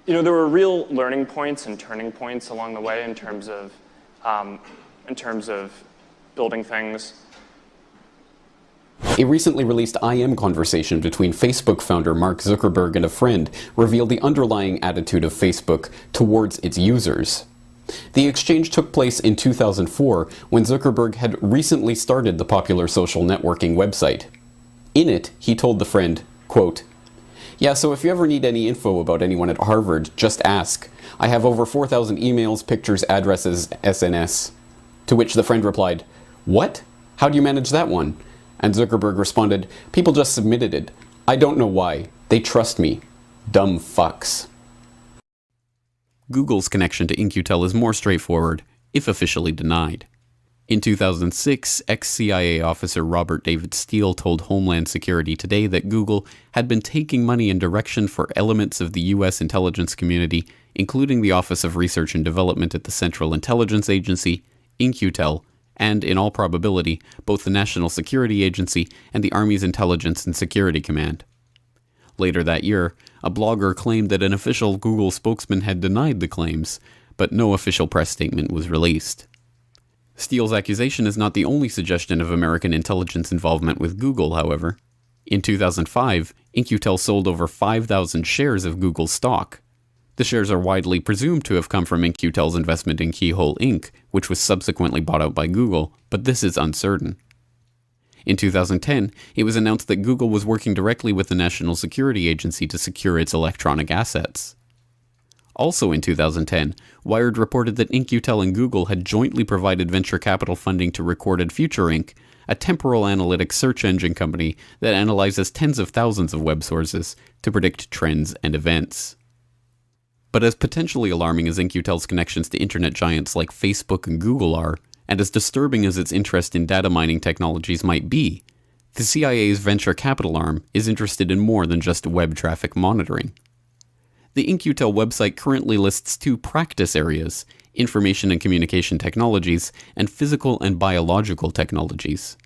there were real learning points and turning points along the way in terms of building things. A recently released IM conversation between Facebook founder Mark Zuckerberg and a friend revealed the underlying attitude of Facebook towards its users. The exchange took place in 2004 when Zuckerberg had recently started the popular social networking website. In it, he told the friend, quote, "Yeah, so if you ever need any info about anyone at Harvard, just ask. I have over 4,000 emails, pictures, addresses, SNS." To which the friend replied, "What? How do you manage that one?" And Zuckerberg responded, "People just submitted it. I don't know why. They trust me. Dumb fucks." Google's connection to In-Q-Tel is more straightforward, if officially denied. In 2006, ex-CIA officer Robert David Steele told Homeland Security Today that Google had been taking money in direction for elements of the U.S. intelligence community, including the Office of Research and Development at the Central Intelligence Agency, In-Q-Tel, and, in all probability, both the National Security Agency and the Army's Intelligence and Security Command. Later that year, a blogger claimed that an official Google spokesman had denied the claims, but no official press statement was released. Steele's accusation is not the only suggestion of American intelligence involvement with Google, however. In 2005, In-Q-Tel sold over 5,000 shares of Google stock. The shares are widely presumed to have come from In-Q-Tel's investment in Keyhole Inc., which was subsequently bought out by Google, but this is uncertain. In 2010, it was announced that Google was working directly with the National Security Agency to secure its electronic assets. Also in 2010, Wired reported that In-Q-Tel and Google had jointly provided venture capital funding to Recorded Future Inc., a temporal analytics search engine company that analyzes tens of thousands of web sources to predict trends and events. But as potentially alarming as In-Q-Tel's connections to internet giants like Facebook and Google are, and as disturbing as its interest in data mining technologies might be, the CIA's venture capital arm is interested in more than just web traffic monitoring. The In-Q-Tel website currently lists two practice areas: information and communication technologies and physical and biological technologies.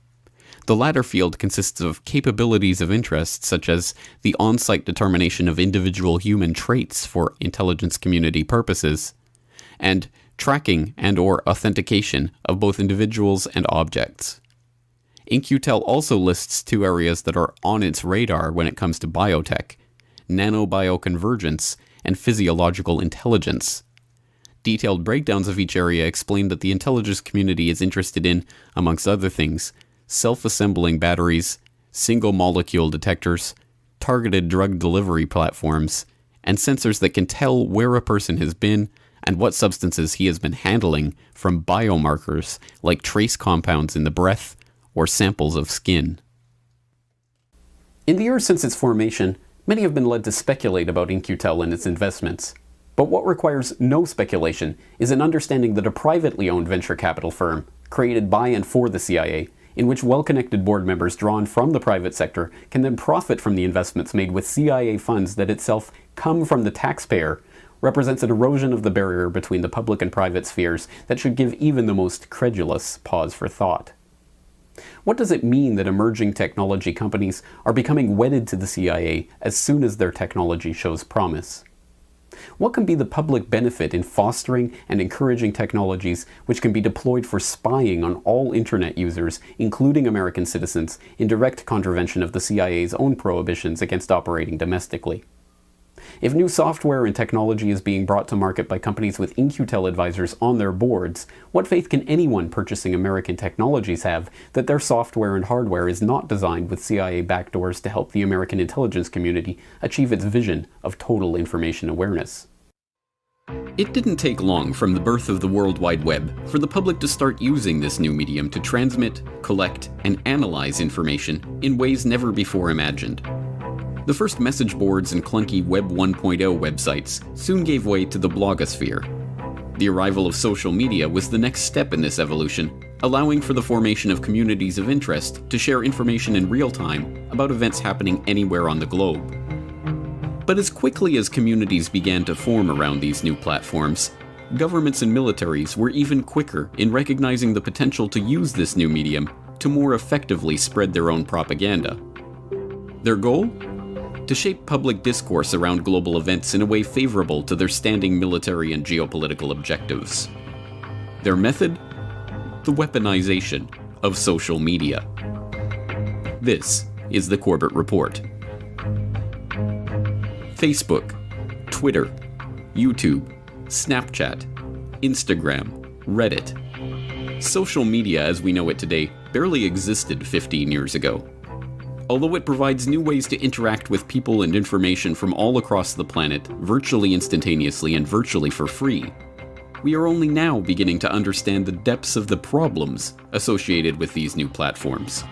The latter field consists of capabilities of interest such as the on-site determination of individual human traits for intelligence community purposes, and tracking and/or authentication of both individuals and objects. In-Q-Tel also lists two areas that are on its radar when it comes to biotech: nanobioconvergence and physiological intelligence. Detailed breakdowns of each area explain that the intelligence community is interested in, amongst other things, self-assembling batteries, single-molecule detectors, targeted drug delivery platforms, and sensors that can tell where a person has been and what substances he has been handling from biomarkers like trace compounds in the breath or samples of skin. In the years since its formation, many have been led to speculate about In-Q-Tel and its investments. But what requires no speculation is an understanding that a privately owned venture capital firm, created by and for the CIA, in which well-connected board members drawn from the private sector can then profit from the investments made with CIA funds that itself come from the taxpayer, represents an erosion of the barrier between the public and private spheres that should give even the most credulous pause for thought. What does it mean that emerging technology companies are becoming wedded to the CIA as soon as their technology shows promise? What can be the public benefit in fostering and encouraging technologies which can be deployed for spying on all internet users, including American citizens, in direct contravention of the CIA's own prohibitions against operating domestically? If new software and technology is being brought to market by companies with In-Q-Tel advisors on their boards, what faith can anyone purchasing American technologies have that their software and hardware is not designed with CIA backdoors to help the American intelligence community achieve its vision of total information awareness? It didn't take long from the birth of the World Wide Web for the public to start using this new medium to transmit, collect, and analyze information in ways never before imagined. The first message boards and clunky Web 1.0 websites soon gave way to the blogosphere. The arrival of social media was the next step in this evolution, allowing for the formation of communities of interest to share information in real time about events happening anywhere on the globe. But as quickly as communities began to form around these new platforms, governments and militaries were even quicker in recognizing the potential to use this new medium to more effectively spread their own propaganda. Their goal? To shape public discourse around global events in a way favorable to their standing military and geopolitical objectives. Their method? The weaponization of social media. This is the Corbett Report. Facebook, Twitter, YouTube, Snapchat, Instagram, Reddit. Social media as we know it today barely existed 15 years ago. Although it provides new ways to interact with people and information from all across the planet, virtually instantaneously and virtually for free, we are only now beginning to understand the depths of the problems associated with these new platforms.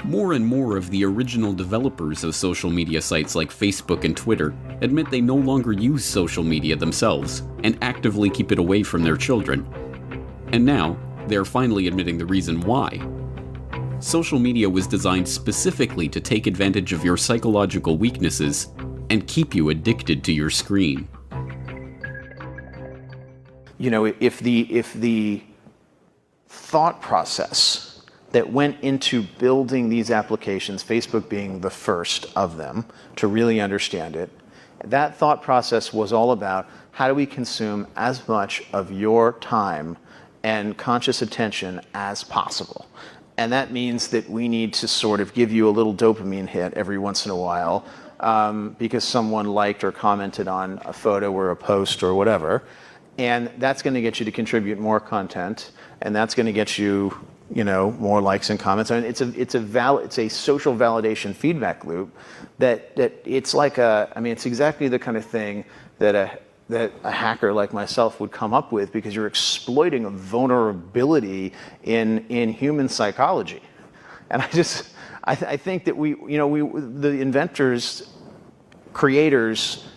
More and more of the original developers of social media sites like Facebook and Twitter admit they no longer use social media themselves and actively keep it away from their children. And now, they're finally admitting the reason why. Social media was designed specifically to take advantage of your psychological weaknesses and keep you addicted to your screen. You know, if the thought process that went into building these applications, Facebook being the first of them to really understand it, that thought process was all about how do we consume as much of your time and conscious attention as possible. And that means that we need to sort of give you a little dopamine hit every once in a while because someone liked or commented on a photo or a post or whatever. And that's going to get you to contribute more content, and that's going to get you, you know, more likes and comments. I mean, it's a social validation feedback loop that it's like it's exactly the kind of thing that a hacker like myself would come up with, because you're exploiting a vulnerability in human psychology. And I think that the inventors, creators,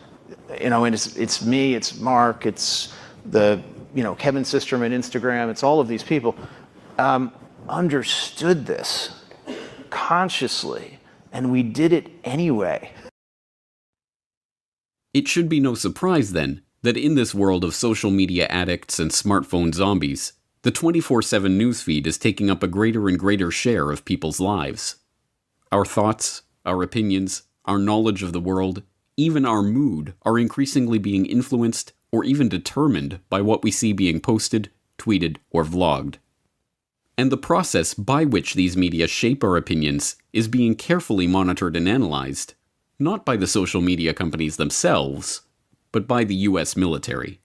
you know, and it's me, it's Mark, it's Kevin Systrom at Instagram, it's all of these people, understood this consciously, and we did it anyway. It should be no surprise, then, that in this world of social media addicts and smartphone zombies, the 24/7 newsfeed is taking up a greater and greater share of people's lives. Our thoughts, our opinions, our knowledge of the world, even our mood are increasingly being influenced or even determined by what we see being posted, tweeted, or vlogged. And the process by which these media shape our opinions is being carefully monitored and analyzed, not by the social media companies themselves, but by the US military.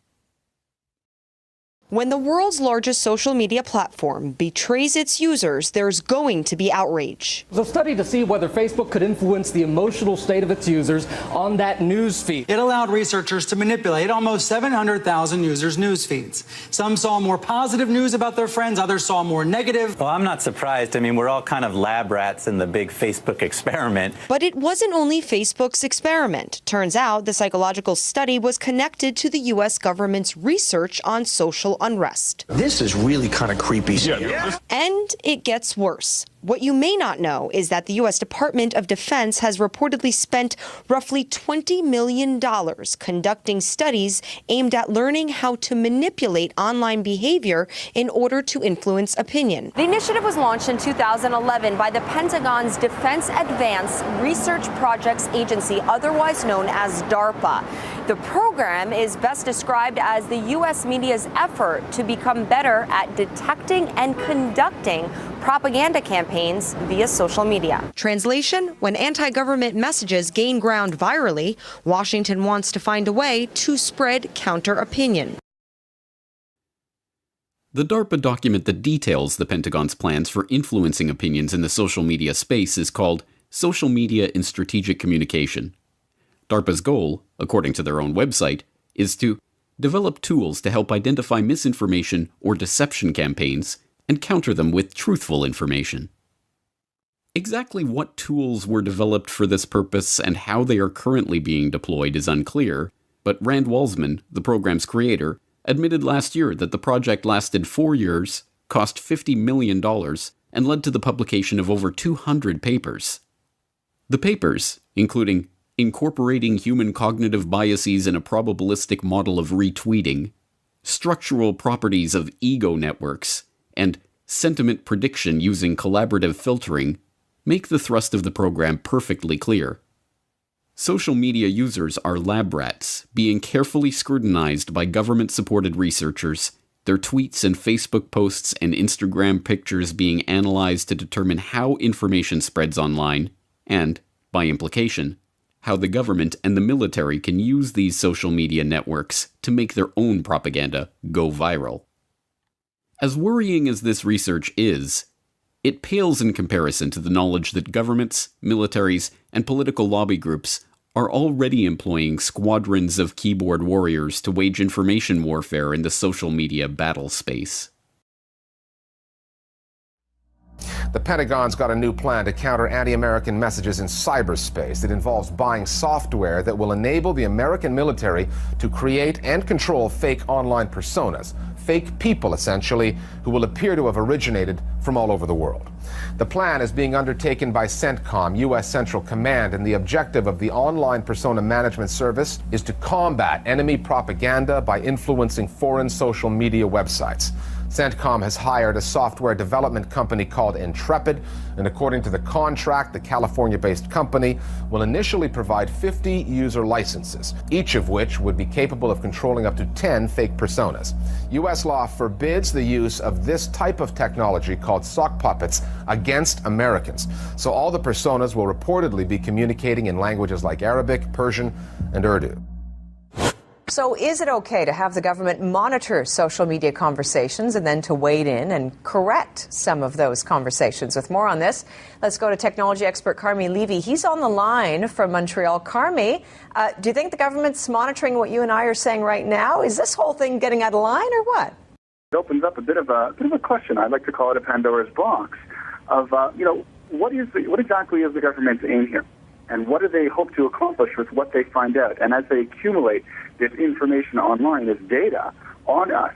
When the world's largest social media platform betrays its users, there's going to be outrage. The study to see whether Facebook could influence the emotional state of its users on that news feed. It allowed researchers to manipulate almost 700,000 users' news feeds. Some saw more positive news about their friends, others saw more negative. Well, I'm not surprised. I mean, we're all kind of lab rats in the big Facebook experiment. But it wasn't only Facebook's experiment. Turns out the psychological study was connected to the U.S. government's research on social unrest. This is really kind of creepy. Yeah. And it gets worse. What you may not know is that the U.S. Department of Defense has reportedly spent roughly $20 million conducting studies aimed at learning how to manipulate online behavior in order to influence opinion. The initiative was launched in 2011 by the Pentagon's Defense Advanced Research Projects Agency, otherwise known as DARPA. The program is best described as the U.S. media's effort to become better at detecting and conducting propaganda campaigns via social media. Translation: when anti-government messages gain ground virally, Washington wants to find a way to spread counter-opinion. The DARPA document that details the Pentagon's plans for influencing opinions in the social media space is called Social Media in Strategic Communication. DARPA's goal, according to their own website, is to develop tools to help identify misinformation or deception campaigns and counter them with truthful information. Exactly what tools were developed for this purpose and how they are currently being deployed is unclear, but Rand Walsman, the program's creator, admitted last year that the project lasted 4 years, cost $50 million, and led to the publication of over 200 papers. The papers, including Incorporating Human Cognitive Biases in a Probabilistic Model of Retweeting, Structural Properties of Ego Networks, and Sentiment Prediction Using Collaborative Filtering, make the thrust of the program perfectly clear. Social media users are lab rats, being carefully scrutinized by government-supported researchers, their tweets and Facebook posts and Instagram pictures being analyzed to determine how information spreads online, and, by implication, how the government and the military can use these social media networks to make their own propaganda go viral. As worrying as this research is, it pales in comparison to the knowledge that governments, militaries, and political lobby groups are already employing squadrons of keyboard warriors to wage information warfare in the social media battle space. The Pentagon's got a new plan to counter anti-American messages in cyberspace. It involves buying software that will enable the American military to create and control fake online personas, fake people essentially, who will appear to have originated from all over the world. The plan is being undertaken by CENTCOM, U.S. Central Command, and the objective of the online persona management service is to combat enemy propaganda by influencing foreign social media websites. CENTCOM has hired a software development company called Intrepid, and according to the contract, the California-based company will initially provide 50 user licenses, each of which would be capable of controlling up to 10 fake personas. U.S. law forbids the use of this type of technology called sock puppets against Americans, so all the personas will reportedly be communicating in languages like Arabic, Persian, and Urdu. So is it okay to have the government monitor social media conversations and then to wade in and correct some of those conversations? With more on this, let's go to technology expert Carmi Levy. He's on the line from Montreal. Carmi, do you think the government's monitoring what you and I are saying right now? Is this whole thing getting out of line or what? It opens up a bit of a question. I'd like to call it a Pandora's box of, what exactly is the government's aim here? And what do they hope to accomplish with what they find out? And as they accumulate this information online, this data on us,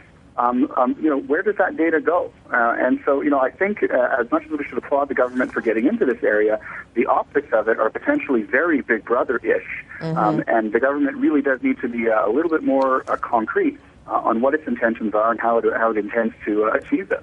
where does that data go? And so, I think as much as we should applaud the government for getting into this area, the optics of it are potentially very Big Brother-ish. And the government really does need to be a little bit more concrete on what its intentions are and how it intends to achieve this.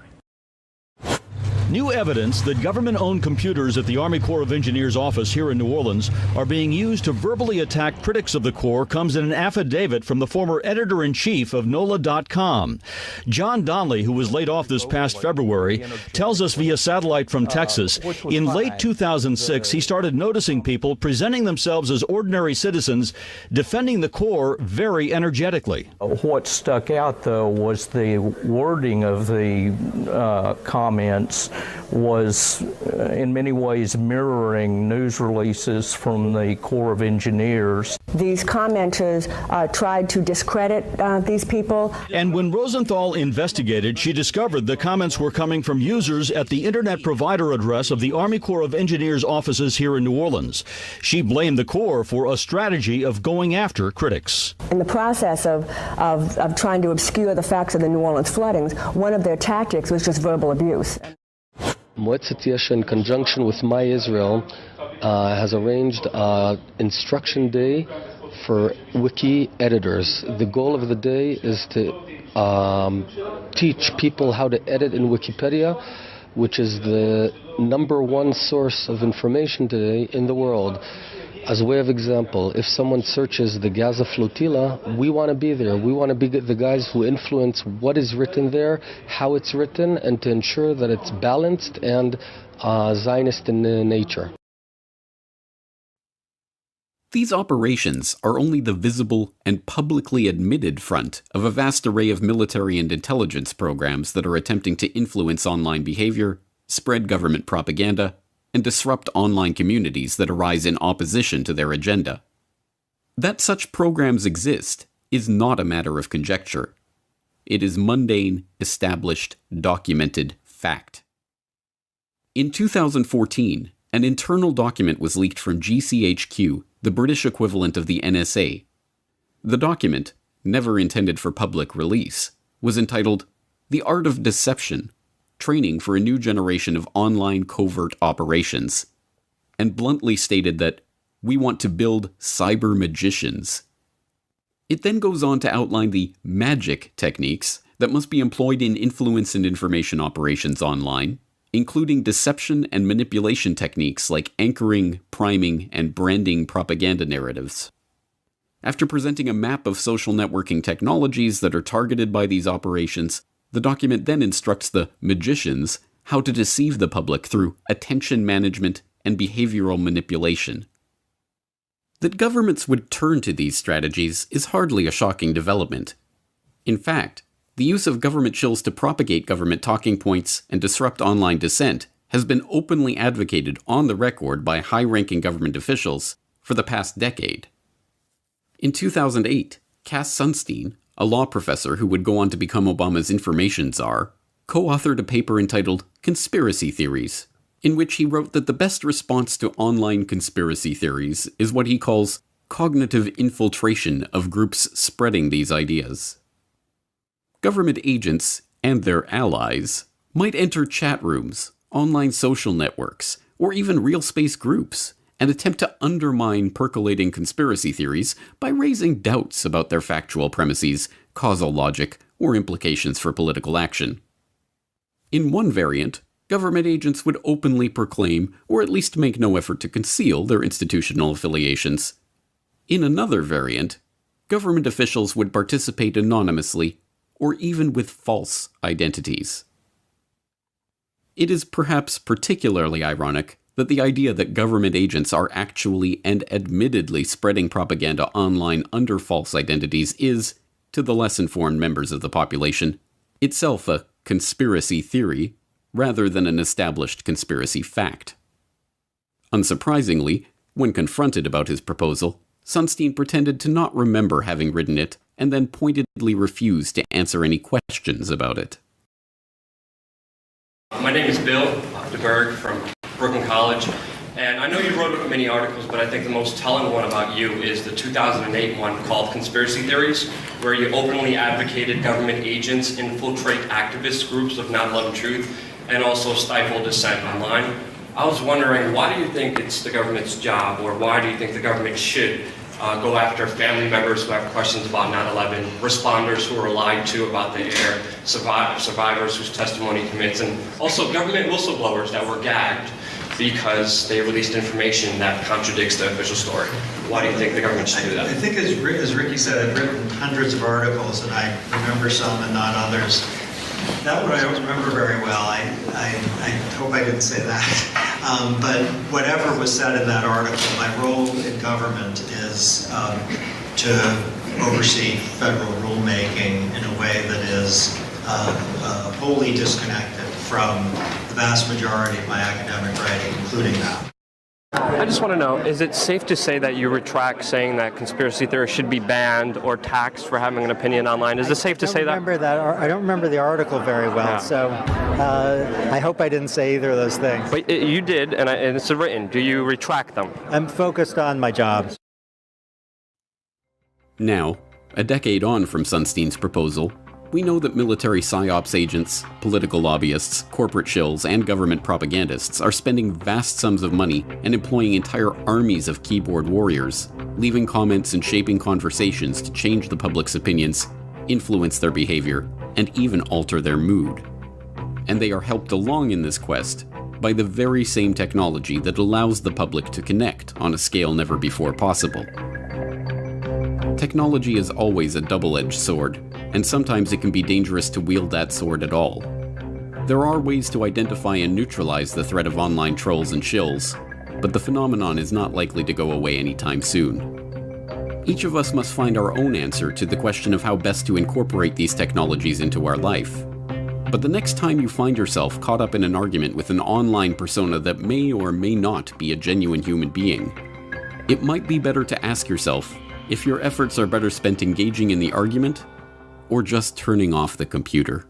New evidence that government-owned computers at the Army Corps of Engineers office here in New Orleans are being used to verbally attack critics of the Corps comes in an affidavit from the former editor-in-chief of NOLA.com. John Donnelly, who was laid off this past February, tells us via satellite from Texas, in late 2006, he started noticing people presenting themselves as ordinary citizens, defending the Corps very energetically. What stuck out, though, was the wording of the comments was in many ways mirroring news releases from the Corps of Engineers. These commenters tried to discredit these people. And when Rosenthal investigated, she discovered the comments were coming from users at the internet provider address of the Army Corps of Engineers offices here in New Orleans. She blamed the Corps for a strategy of going after critics. In the process of trying to obscure the facts of the New Orleans floodings, one of their tactics was just verbal abuse. Moetzet Yesha, in conjunction with My Israel, has arranged Instruction Day for Wiki editors. The goal of the day is to teach people how to edit in Wikipedia, which is the #1 source of information today in the world. As a way of example, if someone searches the Gaza flotilla, we want to be there. We want to be the guys who influence what is written there, how it's written, and to ensure that it's balanced and Zionist in nature. These operations are only the visible and publicly admitted front of a vast array of military and intelligence programs that are attempting to influence online behavior, spread government propaganda, and disrupt online communities that arise in opposition to their agenda. That such programs exist is not a matter of conjecture. It is mundane, established, documented fact. In 2014, an internal document was leaked from GCHQ, the British equivalent of the NSA. The document, never intended for public release, was entitled The Art of Deception, Training for a New Generation of Online Covert Operations, and bluntly stated that we want to build cyber magicians. It then goes on to outline the magic techniques that must be employed in influence and information operations online, including deception and manipulation techniques like anchoring, priming, and branding propaganda narratives. After presenting a map of social networking technologies that are targeted by these operations, the document then instructs the magicians how to deceive the public through attention management and behavioral manipulation. That governments would turn to these strategies is hardly a shocking development. In fact, the use of government shills to propagate government talking points and disrupt online dissent has been openly advocated on the record by high-ranking government officials for the past decade. In 2008, Cass Sunstein, a law professor who would go on to become Obama's information czar, co-authored a paper entitled Conspiracy Theories, in which he wrote that the best response to online conspiracy theories is what he calls cognitive infiltration of groups spreading these ideas. Government agents and their allies might enter chat rooms, online social networks, or even real space groups, and attempt to undermine percolating conspiracy theories by raising doubts about their factual premises, causal logic, or implications for political action. In one variant, government agents would openly proclaim, or at least make no effort to conceal, their institutional affiliations. In another variant, government officials would participate anonymously, or even with false identities. It is perhaps particularly ironic that the idea that government agents are actually and admittedly spreading propaganda online under false identities is, to the less informed members of the population, itself a conspiracy theory rather than an established conspiracy fact. Unsurprisingly, when confronted about his proposal, Sunstein pretended to not remember having written it and then pointedly refused to answer any questions about it. My name is Bill DeBerg from Brooklyn College, and I know you wrote many articles, but I think the most telling one about you is the 2008 one called Conspiracy Theories, where you openly advocated government agents infiltrate activist groups of 9/11 Truth and also stifle dissent online. I was wondering, why do you think it's the government's job, or why do you think the government should go after family members who have questions about 9/11, responders who are lied to about the air, survivors whose testimony commits, and also government whistleblowers that were gagged because they released information that contradicts the official story? Why do you think the government should do that? I think, as Ricky said, I've written hundreds of articles, and I remember some and not others. That one I don't remember very well. I hope I didn't say that. But whatever was said in that article, my role in government is to oversee federal rulemaking in a way that is wholly disconnected from the vast majority of my academic writing, including that. I just want to know, is it safe to say that you retract saying that conspiracy theorists should be banned or taxed for having an opinion online? Is it safe to say that? I don't remember the article very well, so I hope I didn't say either of those things. But you did, and it's written. Do you retract them? I'm focused on my job. Now, a decade on from Sunstein's proposal, we know that military psyops agents, political lobbyists, corporate shills, and government propagandists are spending vast sums of money and employing entire armies of keyboard warriors, leaving comments and shaping conversations to change the public's opinions, influence their behavior, and even alter their mood. And they are helped along in this quest by the very same technology that allows the public to connect on a scale never before possible. Technology is always a double-edged sword, and sometimes it can be dangerous to wield that sword at all. There are ways to identify and neutralize the threat of online trolls and shills, but the phenomenon is not likely to go away anytime soon. Each of us must find our own answer to the question of how best to incorporate these technologies into our life. But the next time you find yourself caught up in an argument with an online persona that may or may not be a genuine human being, it might be better to ask yourself if your efforts are better spent engaging in the argument or just turning off the computer.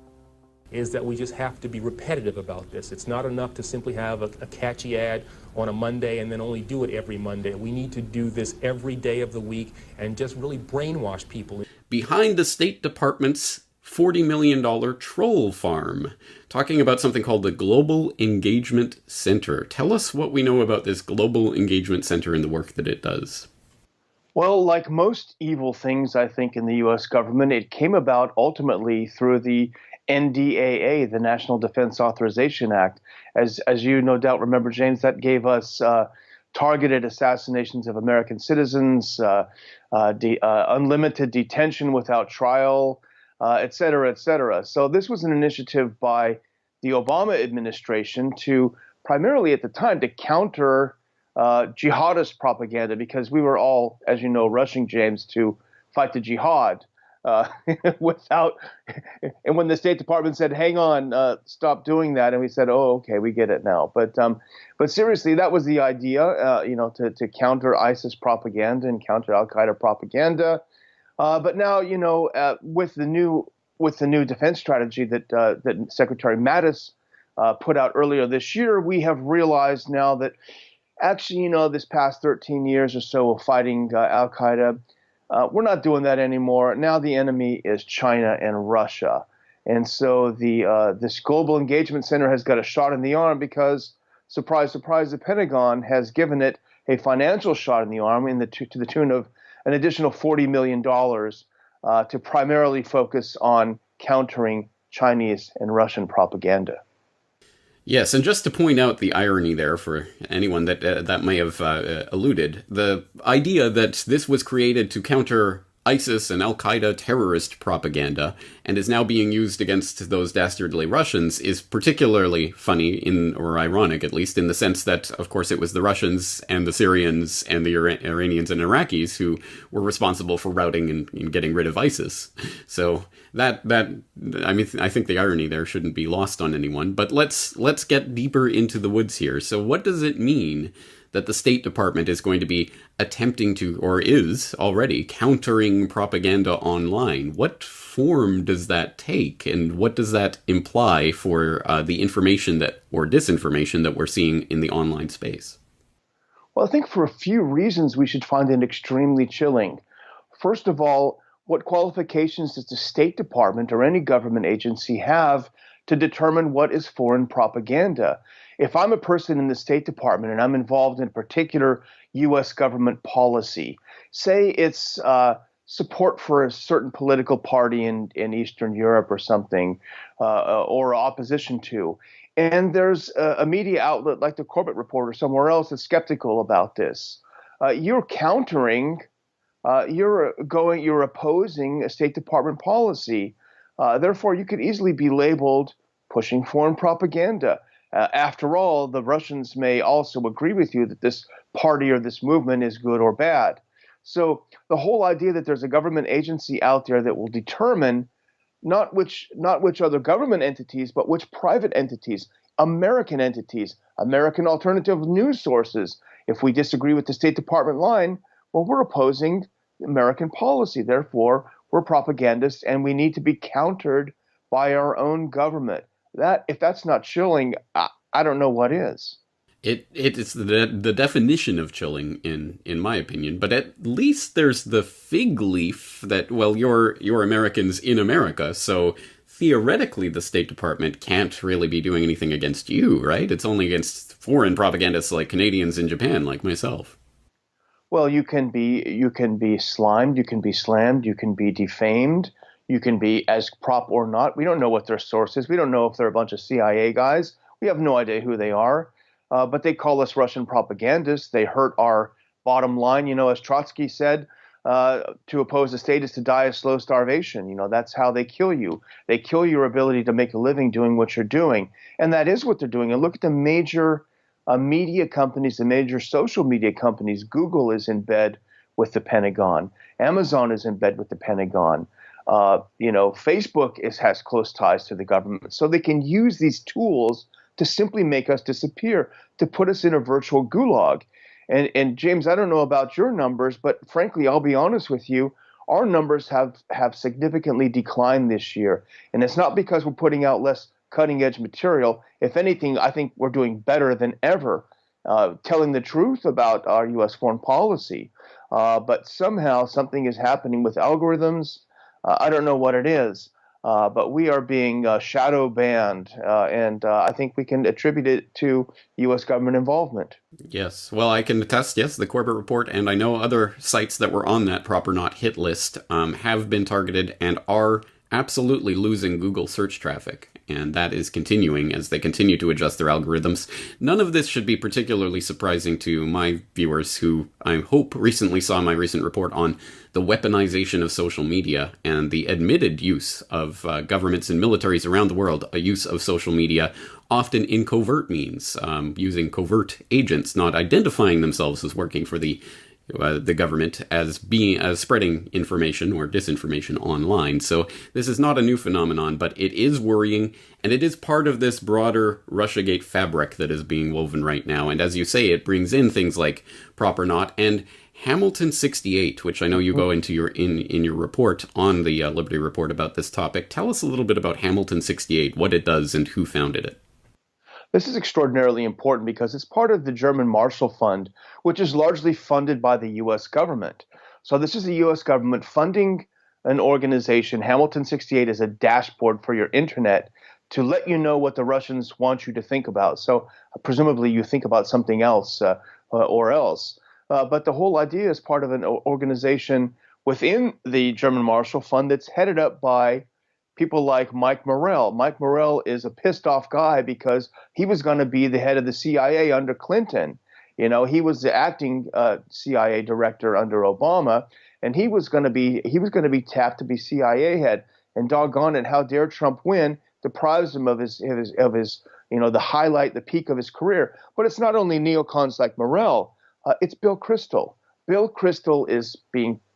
Is that we just have to be repetitive about this. It's not enough to simply have a catchy ad on a Monday and then only do it every Monday. We need to do this every day of the week and just really brainwash people. Behind the State Department's $40 million troll farm, talking about something called the Global Engagement Center. Tell us what we know about this Global Engagement Center and the work that it does. Well, like most evil things, I think, in the U.S. government, it came about ultimately through the NDAA, the National Defense Authorization Act. As you no doubt remember, James, that gave us targeted assassinations of American citizens, unlimited detention without trial, et cetera, et cetera. So this was an initiative by the Obama administration to primarily at the time to counter jihadist propaganda, because we were all, as you know, rushing, James, to fight the jihad without. And when the State Department said, "Hang on, stop doing that," and we said, "Oh, okay, we get it now." But seriously, that was the idea, to counter ISIS propaganda and counter Al Qaeda propaganda. But now, with the new with the new defense strategy that Secretary Mattis put out earlier this year, we have realized now that actually, this past 13 years or so of fighting Al-Qaeda, we're not doing that anymore. Now the enemy is China and Russia. And so this Global Engagement Center has got a shot in the arm because, surprise, surprise, the Pentagon has given it a financial shot in the arm to the tune of an additional $40 million to primarily focus on countering Chinese and Russian propaganda. Yes, and just to point out the irony there for anyone that may have alluded, the idea that this was created to counter ISIS and Al-Qaeda terrorist propaganda and is now being used against those dastardly Russians is particularly funny, or ironic at least, in the sense that, of course, it was the Russians and the Syrians and the Iranians and Iraqis who were responsible for routing and getting rid of ISIS. So I think the irony there shouldn't be lost on anyone. But let's get deeper into the woods here. So what does it mean that the State Department is going to be attempting to, or is already, countering propaganda online? What form does that take, and what does that imply for the information or disinformation that we're seeing in the online space? Well, I think for a few reasons we should find it extremely chilling. First of all, what qualifications does the State Department or any government agency have to determine what is foreign propaganda? If I'm a person in the State Department and I'm involved in a particular U.S. government policy, say it's support for a certain political party in Eastern Europe or something, or opposition to, and there's a media outlet like the Corbett Report or somewhere else that's skeptical about this, you're countering, you're opposing a State Department policy. Therefore, you could easily be labeled pushing foreign propaganda. After all, the Russians may also agree with you that this party or this movement is good or bad. So the whole idea that there's a government agency out there that will determine not which other government entities, but which private entities, American alternative news sources, if we disagree with the State Department line, well, we're opposing American policy. Therefore, we're propagandists, and we need to be countered by our own government. If that's not chilling, I don't know what is. It is the definition of chilling, in my opinion. But at least there's the fig leaf that, well, you're Americans in America, so theoretically the State Department can't really be doing anything against you, right? It's only against foreign propagandists like Canadians in Japan, like myself. Well, you can be slimed, you can be slammed, you can be defamed. You can be as prop or not. We don't know what their source is. We don't know if they're a bunch of CIA guys. We have no idea who they are. But they call us Russian propagandists. They hurt our bottom line. As Trotsky said, to oppose the state is to die a slow starvation. That's how they kill you. They kill your ability to make a living doing what you're doing. And that is what they're doing. And look at the major media companies, the major social media companies. Google is in bed with the Pentagon. Amazon is in bed with the Pentagon. Facebook has close ties to the government, so they can use these tools to simply make us disappear, to put us in a virtual gulag. And James, I don't know about your numbers, but frankly, I'll be honest with you, our numbers have significantly declined this year. And it's not because we're putting out less cutting edge material. If anything, I think we're doing better than ever, telling the truth about our U.S. foreign policy. But somehow something is happening with algorithms. I don't know what it is, but we are being shadow banned, and I think we can attribute it to U.S. government involvement. Yes, well, I can attest, yes, the Corbett Report, and I know other sites that were on that proper not hit list have been targeted and are absolutely losing Google search traffic. And that is continuing as they continue to adjust their algorithms. None of this should be particularly surprising to my viewers who, I hope, recently saw my recent report on the weaponization of social media and the admitted use of governments and militaries around the world, a use of social media, often in covert means, using covert agents, not identifying themselves as working for the the government as spreading information or disinformation online. So this is not a new phenomenon, but it is worrying, and it is part of this broader Russiagate fabric that is being woven right now. And as you say, it brings in things like Proper Not and Hamilton 68, which I know you go into in your report on the Liberty Report about this topic. Tell us a little bit about Hamilton 68, what it does, and who founded it. This is extraordinarily important because it's part of the German Marshall Fund, which is largely funded by the U.S. government. So this is the U.S. government funding an organization. Hamilton 68 is a dashboard for your internet to let you know what the Russians want you to think about. So presumably you think about something else or else. But the whole idea is part of an organization within the German Marshall Fund that's headed up by people like Mike Morell. Mike Morell is a pissed off guy because he was going to be the head of the CIA under Clinton. You know, he was the acting CIA director under Obama, and he was going to be tapped to be CIA head. And doggone it, how dare Trump win? Deprives him of his the highlight, the peak of his career. But it's not only neocons like Morell. It's Bill Kristol. Bill Kristol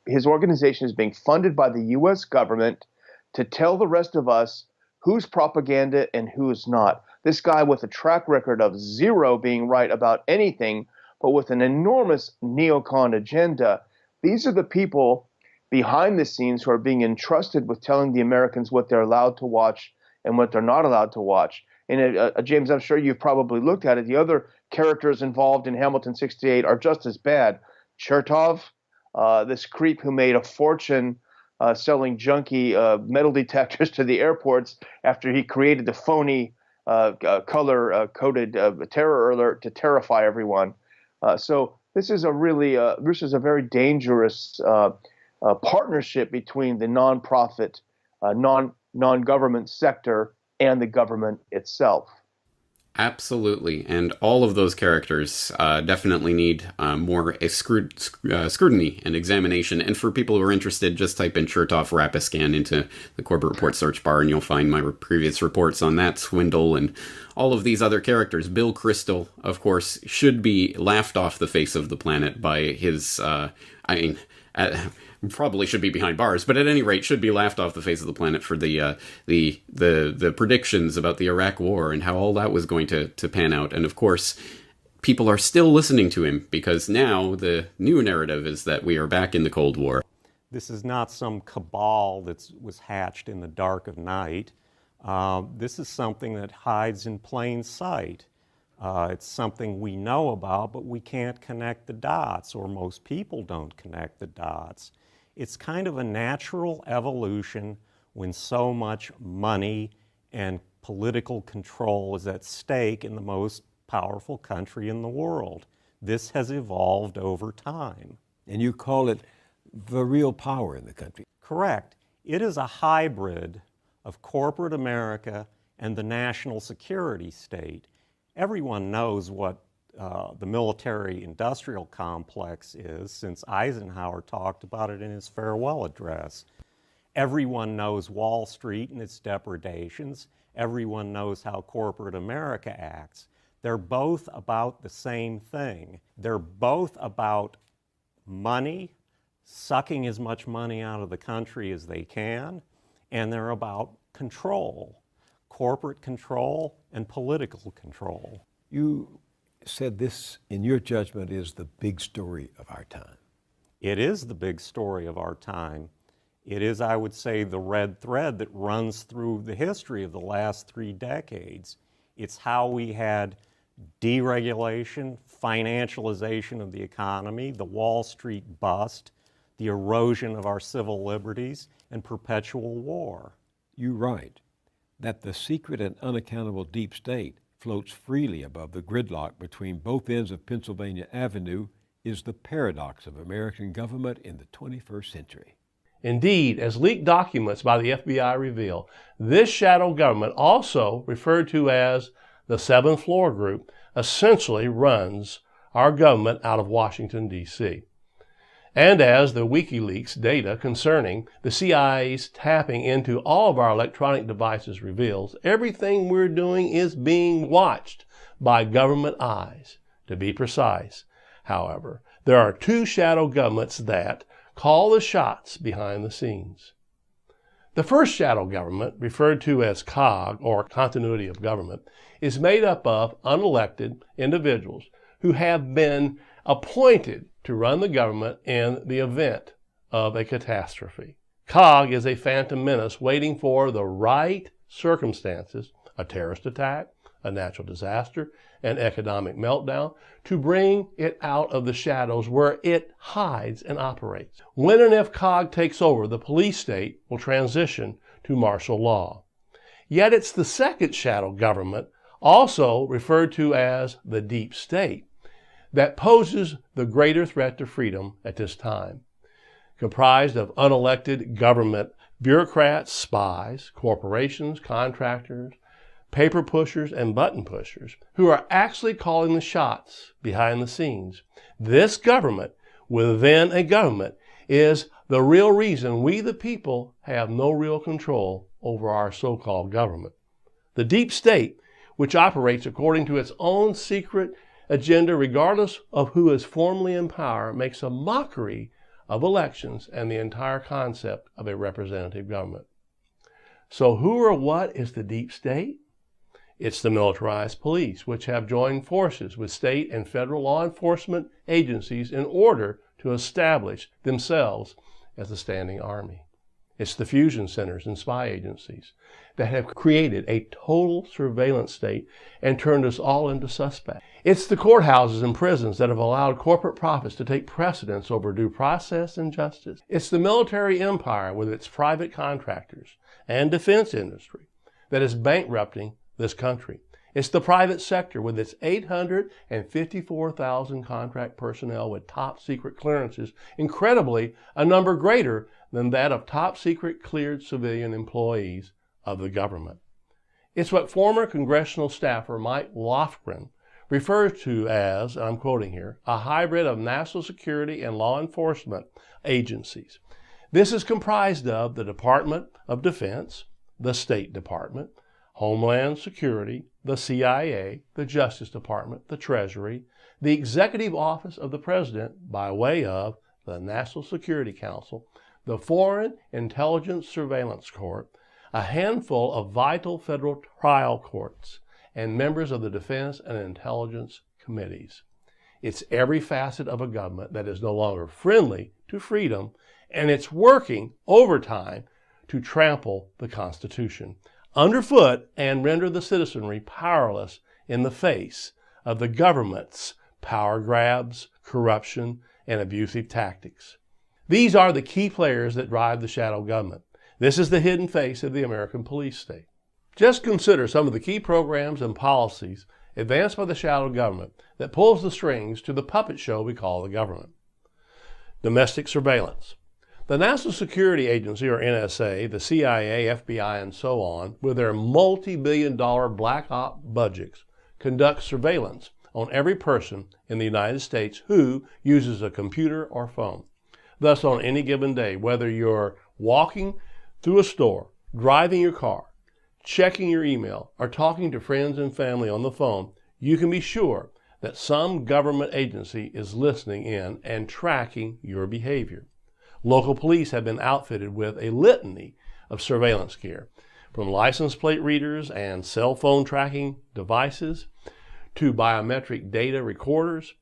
his organization is being funded by the U.S. government to tell the rest of us who's propaganda and who is not. This guy with a track record of zero being right about anything, but with an enormous neocon agenda. These are the people behind the scenes who are being entrusted with telling the Americans what they're allowed to watch and what they're not allowed to watch. And James, I'm sure you've probably looked at it. The other characters involved in Hamilton 68 are just as bad. Chertoff, this creep who made a fortune selling junky metal detectors to the airports after he created the phony color-coded terror alert to terrify everyone. So this is a very dangerous partnership between the nonprofit, non-government sector and the government itself. Absolutely, and all of those characters definitely need more scrutiny and examination. And for people who are interested, just type in Chertoff Rapiscan into the Corbett Report search bar, and you'll find my previous reports on that swindle and all of these other characters. Bill Kristol, of course, should be laughed off the face of the planet by his, probably should be behind bars, but at any rate should be laughed off the face of the planet for the predictions about the Iraq War and how all that was going to pan out. And of course, people are still listening to him because now the new narrative is that we are back in the Cold War. This is not some cabal that was hatched in the dark of night. This is something that hides in plain sight. It's something we know about, but we can't connect the dots, or most people don't connect the dots. It's kind of a natural evolution when so much money and political control is at stake in the most powerful country in the world. This has evolved over time. And you call it the real power in the country. Correct. It is a hybrid of corporate America and the national security state. Everyone knows what the military-industrial complex is, since Eisenhower talked about it in his farewell address. Everyone knows Wall Street and its depredations. Everyone knows how corporate America acts. They're both about the same thing. They're both about money, sucking as much money out of the country as they can, and they're about control, corporate control and political control. You said this, in your judgment, is the big story of our time. It is the big story of our time. It is, I would say, the red thread that runs through the history of the last 3 decades. It's how we had deregulation, financialization of the economy, the Wall Street bust, the erosion of our civil liberties, and perpetual war. You write that the secret and unaccountable deep state floats freely above the gridlock between both ends of Pennsylvania Avenue is the paradox of American government in the 21st century. Indeed, as leaked documents by the FBI reveal, this shadow government, also referred to as the Seventh Floor Group, essentially runs our government out of Washington, D.C. And as the WikiLeaks data concerning the CIA's tapping into all of our electronic devices reveals, everything we're doing is being watched by government eyes. To be precise, however, There are two shadow governments that call the shots behind the scenes. The first shadow government, referred to as COG, or continuity of government, is made up of unelected individuals who have been appointed to run the government in the event of a catastrophe. COG is a phantom menace waiting for the right circumstances, a terrorist attack, a natural disaster, an economic meltdown, to bring it out of the shadows where it hides and operates. When and if COG takes over, the police state will transition to martial law. Yet it's the second shadow government, also referred to as the deep state, that poses the greater threat to freedom at this time. Comprised of unelected government bureaucrats, spies, corporations, contractors, paper pushers, and button pushers who are actually calling the shots behind the scenes. This government within a government is the real reason we the people have no real control over our so-called government. The deep state, which operates according to its own secret agenda regardless of who is formally in power, makes a mockery of elections and the entire concept of a representative government. So who or what is the deep state? It's the militarized police, which have joined forces with state and federal law enforcement agencies in order to establish themselves as a standing army. It's the fusion centers and spy agencies that have created a total surveillance state and turned us all into suspects. It's the courthouses and prisons that have allowed corporate profits to take precedence over due process and justice. It's the military empire with its private contractors and defense industry that is bankrupting this country. It's the private sector with its 854,000 contract personnel with top secret clearances, incredibly a number greater than that of top secret cleared civilian employees of the government. It's what former congressional staffer Mike Lofgren refers to as, and I'm quoting here, a hybrid of national security and law enforcement agencies. This is comprised of the Department of Defense, the State Department, Homeland Security, the CIA, the Justice Department, the Treasury, the Executive Office of the President by way of the National Security Council, the Foreign Intelligence Surveillance Court, a handful of vital federal trial courts, and members of the Defense and Intelligence Committees. It's every facet of a government that is no longer friendly to freedom, and it's working overtime to trample the Constitution underfoot and render the citizenry powerless in the face of the government's power grabs, corruption, and abusive tactics. These are the key players that drive the shadow government. This is the hidden face of the American police state. Just consider some of the key programs and policies advanced by the shadow government that pulls the strings to the puppet show we call the government. Domestic surveillance. The National Security Agency, or NSA, the CIA, FBI, and so on, with their multi-billion-dollar black op budgets, conduct surveillance on every person in the United States who uses a computer or phone. Thus, on any given day, whether you're walking through a store, driving your car, checking your email, or talking to friends and family on the phone, you can be sure that some government agency is listening in and tracking your behavior. Local police have been outfitted with a litany of surveillance gear, from license plate readers and cell phone tracking devices to biometric data recorders.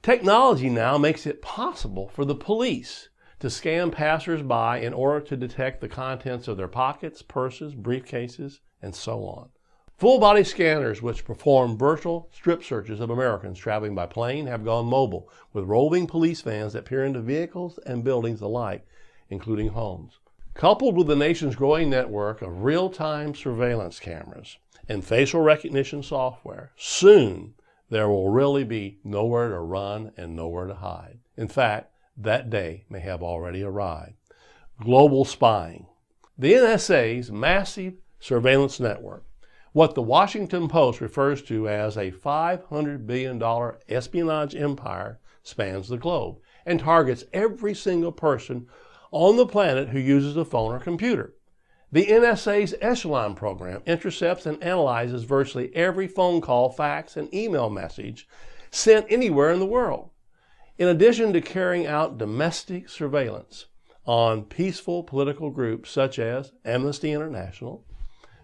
Technology now makes it possible for the police to scan passers-by in order to detect the contents of their pockets, purses, briefcases, and so on. Full-body scanners which perform virtual strip searches of Americans traveling by plane have gone mobile, with roving police vans that peer into vehicles and buildings alike, including homes. Coupled with the nation's growing network of real-time surveillance cameras and facial recognition software, soon there will really be nowhere to run and nowhere to hide. In fact, that day may have already arrived. Global spying. The NSA's massive surveillance network, what the Washington Post refers to as a $500 billion espionage empire, spans the globe and targets every single person on the planet who uses a phone or computer. The NSA's Echelon program intercepts and analyzes virtually every phone call, fax, and email message sent anywhere in the world. In addition to carrying out domestic surveillance on peaceful political groups such as Amnesty International,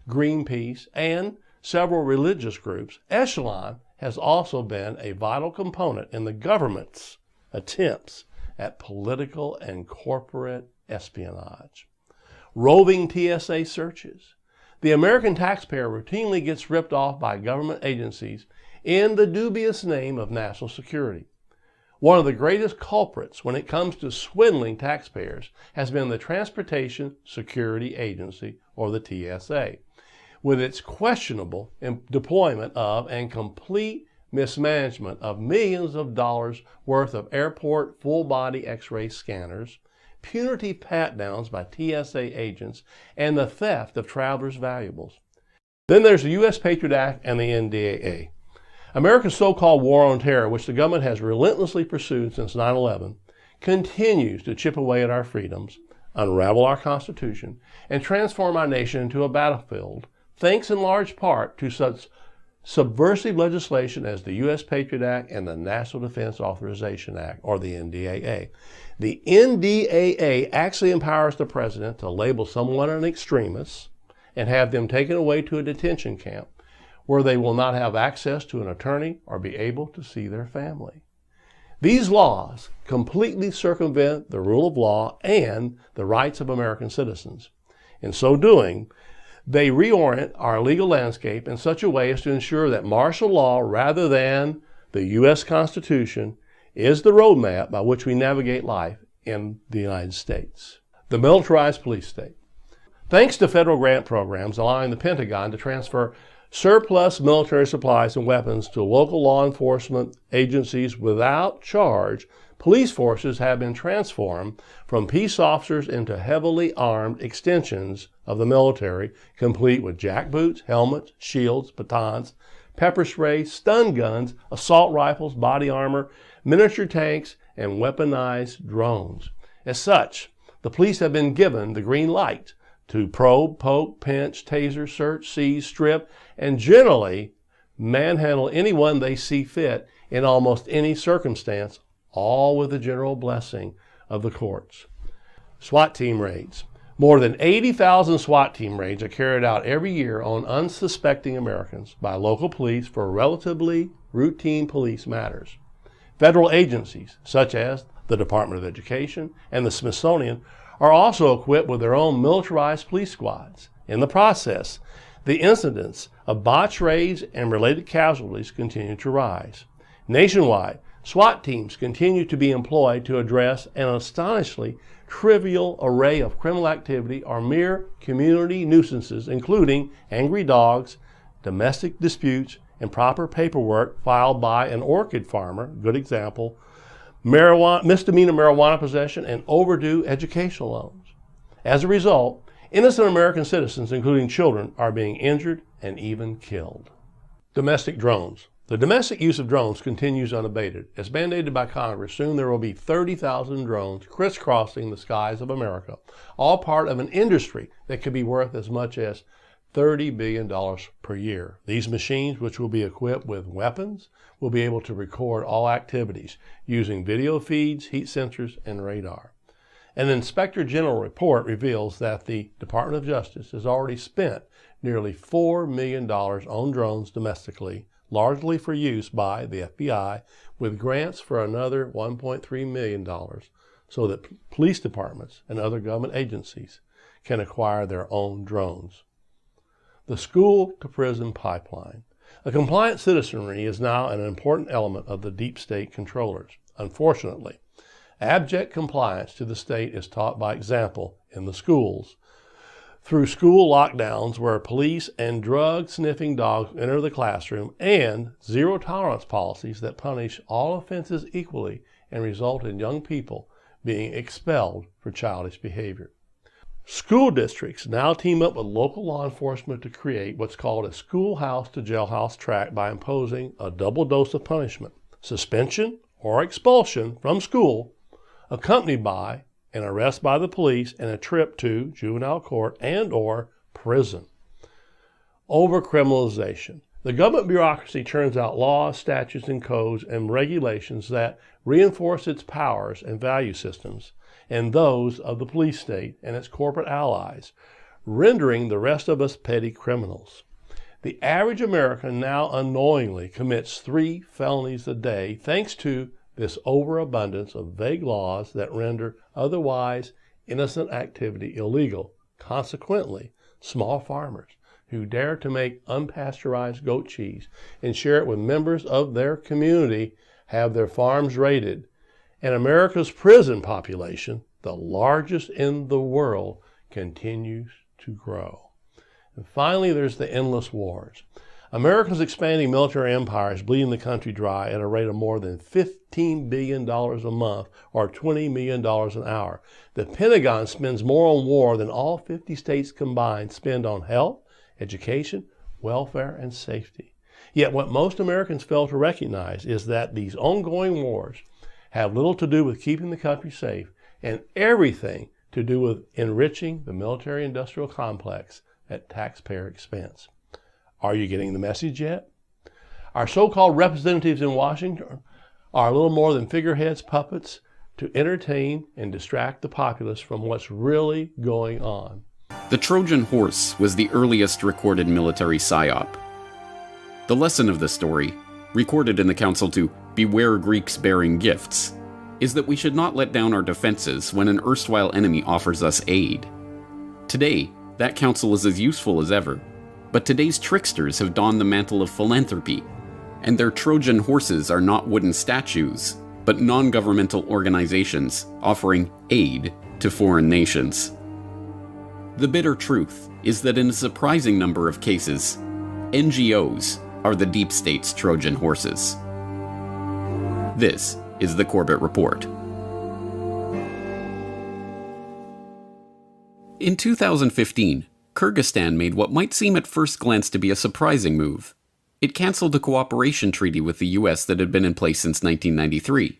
Greenpeace, and several religious groups, Echelon has also been a vital component in the government's attempts at political and corporate espionage. Roving TSA searches. The American taxpayer routinely gets ripped off by government agencies in the dubious name of national security. One of the greatest culprits when it comes to swindling taxpayers has been the Transportation Security Agency, or the TSA, with its questionable deployment of and complete mismanagement of millions of dollars worth of airport full-body X-ray scanners, punitive pat-downs by TSA agents, and the theft of travelers' valuables. Then there's the U.S. Patriot Act and the NDAA. America's so-called war on terror, which the government has relentlessly pursued since 9/11, continues to chip away at our freedoms, unravel our Constitution, and transform our nation into a battlefield, thanks in large part to such subversive legislation as the U.S. Patriot Act and the National Defense Authorization Act, or the NDAA. The NDAA actually empowers the president to label someone an extremist and have them taken away to a detention camp where they will not have access to an attorney or be able to see their family. These laws completely circumvent the rule of law and the rights of American citizens. In so doing, they reorient our legal landscape in such a way as to ensure that martial law, rather than the U.S. Constitution, is the roadmap by which we navigate life in the United States. The militarized police state. Thanks to federal grant programs allowing the Pentagon to transfer surplus military supplies and weapons to local law enforcement agencies without charge, police forces have been transformed from peace officers into heavily armed extensions of the military, complete with jackboots, helmets, shields, batons, pepper spray, stun guns, assault rifles, body armor, miniature tanks, and weaponized drones. As such, the police have been given the green light to probe, poke, pinch, taser, search, seize, strip, and generally manhandle anyone they see fit in almost any circumstance, all with the general blessing of the courts. SWAT team raids. More than 80,000 SWAT team raids are carried out every year on unsuspecting Americans by local police for relatively routine police matters. Federal agencies, such as the Department of Education and the Smithsonian, are also equipped with their own militarized police squads. In the process, the incidence of botched raids and related casualties continue to rise. Nationwide, SWAT teams continue to be employed to address an astonishingly trivial array of criminal activity or mere community nuisances, including angry dogs, domestic disputes, improper paperwork filed by an orchid farmer, good example, misdemeanor marijuana possession, and overdue educational loans. As a result, innocent American citizens, including children, are being injured and even killed. Domestic drones. The domestic use of drones continues unabated. As mandated by Congress, soon there will be 30,000 drones crisscrossing the skies of America, all part of an industry that could be worth as much as $30 billion per year. These machines, which will be equipped with weapons, will be able to record all activities using video feeds, heat sensors, and radar. An Inspector General report reveals that the Department of Justice has already spent nearly $4 million on drones domestically, largely for use by the FBI, with grants for another $1.3 million so that police departments and other government agencies can acquire their own drones. The school-to-prison pipeline. A compliant citizenry is now an important element of the deep state controllers. Unfortunately, abject compliance to the state is taught by example in the schools, through school lockdowns where police and drug-sniffing dogs enter the classroom, and zero-tolerance policies that punish all offenses equally and result in young people being expelled for childish behavior. School districts now team up with local law enforcement to create what's called a schoolhouse to jailhouse track by imposing a double dose of punishment, suspension or expulsion from school, accompanied by an arrest by the police and a trip to juvenile court and or prison. Overcriminalization. The government bureaucracy churns out laws, statutes, and codes and regulations that reinforce its powers and value systems and those of the police state and its corporate allies, rendering the rest of us petty criminals. The average American now unknowingly commits 3 felonies a day thanks to this overabundance of vague laws that render otherwise innocent activity illegal. Consequently, small farmers who dare to make unpasteurized goat cheese and share it with members of their community have their farms raided. And America's prison population, the largest in the world, continues to grow. And finally, there's the endless wars. America's expanding military empire is bleeding the country dry at a rate of more than $15 billion a month or $20 million an hour. The Pentagon spends more on war than all 50 states combined spend on health, education, welfare, and safety. Yet what most Americans fail to recognize is that these ongoing wars have little to do with keeping the country safe and everything to do with enriching the military-industrial complex at taxpayer expense. Are you getting the message yet? Our so-called representatives in Washington are little more than figureheads, puppets, to entertain and distract the populace from what's really going on. The Trojan horse was the earliest recorded military psyop. The lesson of the story, recorded in the counsel to "Beware Greeks bearing gifts," is that we should not let down our defenses when an erstwhile enemy offers us aid. Today, that counsel is as useful as ever, but today's tricksters have donned the mantle of philanthropy, and their Trojan horses are not wooden statues, but non-governmental organizations offering aid to foreign nations. The bitter truth is that in a surprising number of cases, NGOs are the deep state's Trojan horses. This is the Corbett Report. In 2015, Kyrgyzstan made what might seem at first glance to be a surprising move. It canceled a cooperation treaty with the US that had been in place since 1993.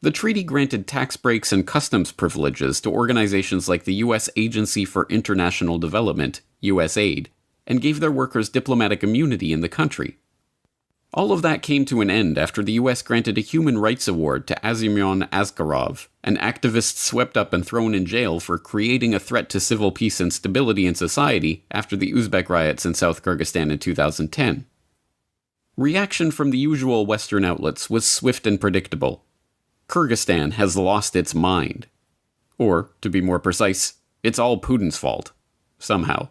The treaty granted tax breaks and customs privileges to organizations like the U.S. Agency for International Development, USAID, and gave their workers diplomatic immunity in the country. All of that came to an end after the U.S. granted a human rights award to Azimyan Askarov, an activist swept up and thrown in jail for creating a threat to civil peace and stability in society after the Uzbek riots in South Kyrgyzstan in 2010. Reaction from the usual Western outlets was swift and predictable. Kyrgyzstan has lost its mind. Or, to be more precise, it's all Putin's fault. Somehow.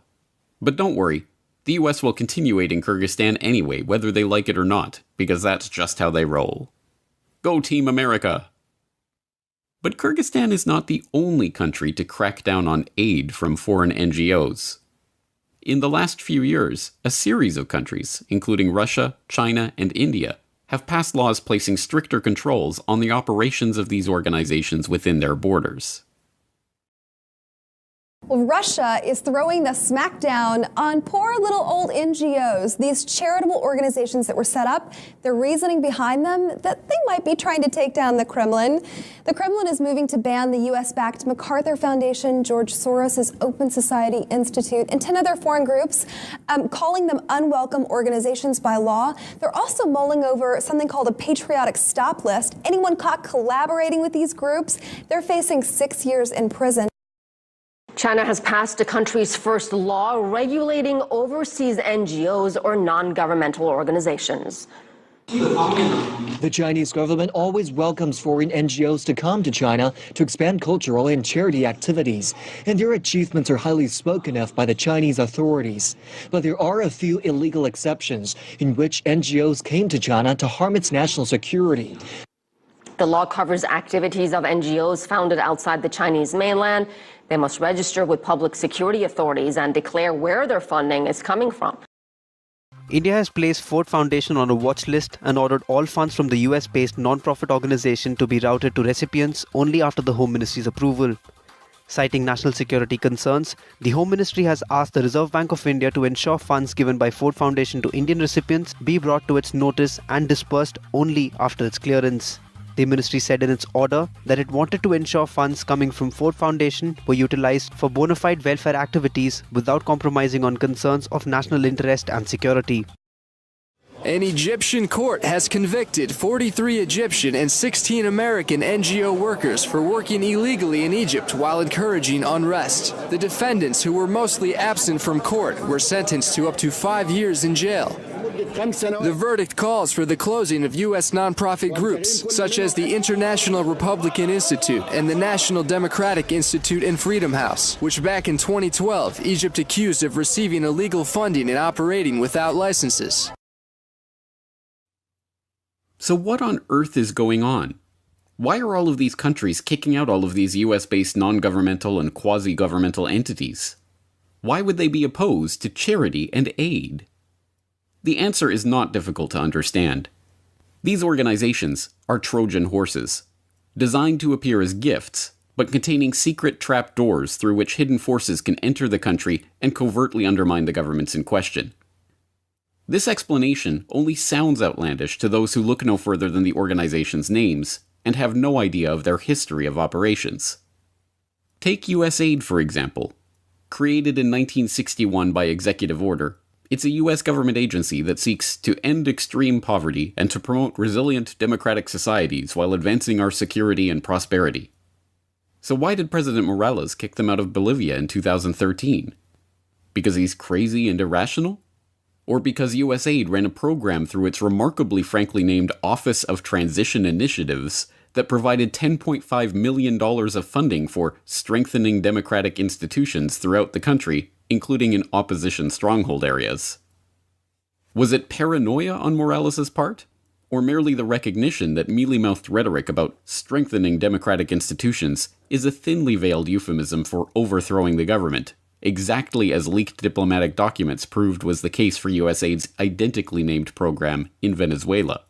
But don't worry, the US will continue aiding Kyrgyzstan anyway, whether they like it or not, because that's just how they roll. Go Team America! But Kyrgyzstan is not the only country to crack down on aid from foreign NGOs. In the last few years, a series of countries, including Russia, China, and India, have passed laws placing stricter controls on the operations of these organizations within their borders. Well, Russia is throwing the smackdown on poor little old NGOs, these charitable organizations that were set up. The reasoning behind them, that they might be trying to take down the Kremlin. The Kremlin is moving to ban the U.S.-backed MacArthur Foundation, George Soros' Open Society Institute, and 10 other foreign groups, calling them unwelcome organizations by law. They're also mulling over something called a patriotic stop list. Anyone caught collaborating with these groups, they're facing 6 years in prison. China has passed the country's first law regulating overseas NGOs or non-governmental organizations. The Chinese government always welcomes foreign NGOs to come to China to expand cultural and charity activities, and their achievements are highly spoken of by the Chinese authorities. But there are a few illegal exceptions in which NGOs came to China to harm its national security. The law covers activities of NGOs founded outside the Chinese mainland. They must register with public security authorities and declare where their funding is coming from. India has placed Ford Foundation on a watch list and ordered all funds from the US-based non-profit organization to be routed to recipients only after the Home Ministry's approval. Citing national security concerns, the Home Ministry has asked the Reserve Bank of India to ensure funds given by Ford Foundation to Indian recipients be brought to its notice and dispersed only after its clearance. The ministry said in its order that it wanted to ensure funds coming from Ford Foundation were utilized for bona fide welfare activities without compromising on concerns of national interest and security. An Egyptian court has convicted 43 Egyptian and 16 American NGO workers for working illegally in Egypt while encouraging unrest. The defendants, who were mostly absent from court, were sentenced to up to 5 years in jail. The verdict calls for the closing of U.S. nonprofit groups, such as the International Republican Institute and the National Democratic Institute and Freedom House, which back in 2012, Egypt accused of receiving illegal funding and operating without licenses. So what on earth is going on? Why are all of these countries kicking out all of these US-based non-governmental and quasi-governmental entities? Why would they be opposed to charity and aid? The answer is not difficult to understand. These organizations are Trojan horses, designed to appear as gifts, but containing secret trapdoors through which hidden forces can enter the country and covertly undermine the governments in question. This explanation only sounds outlandish to those who look no further than the organization's names and have no idea of their history of operations. Take USAID, for example. Created in 1961 by executive order, it's a US government agency that seeks to end extreme poverty and to promote resilient democratic societies while advancing our security and prosperity. So why did President Morales kick them out of Bolivia in 2013? Because he's crazy and irrational? Or because USAID ran a program through its remarkably frankly named Office of Transition Initiatives that provided $10.5 million of funding for strengthening democratic institutions throughout the country, including in opposition stronghold areas? Was it paranoia on Morales' part? Or merely the recognition that mealy-mouthed rhetoric about strengthening democratic institutions is a thinly veiled euphemism for overthrowing the government, exactly as leaked diplomatic documents proved was the case for USAID's identically named program in Venezuela?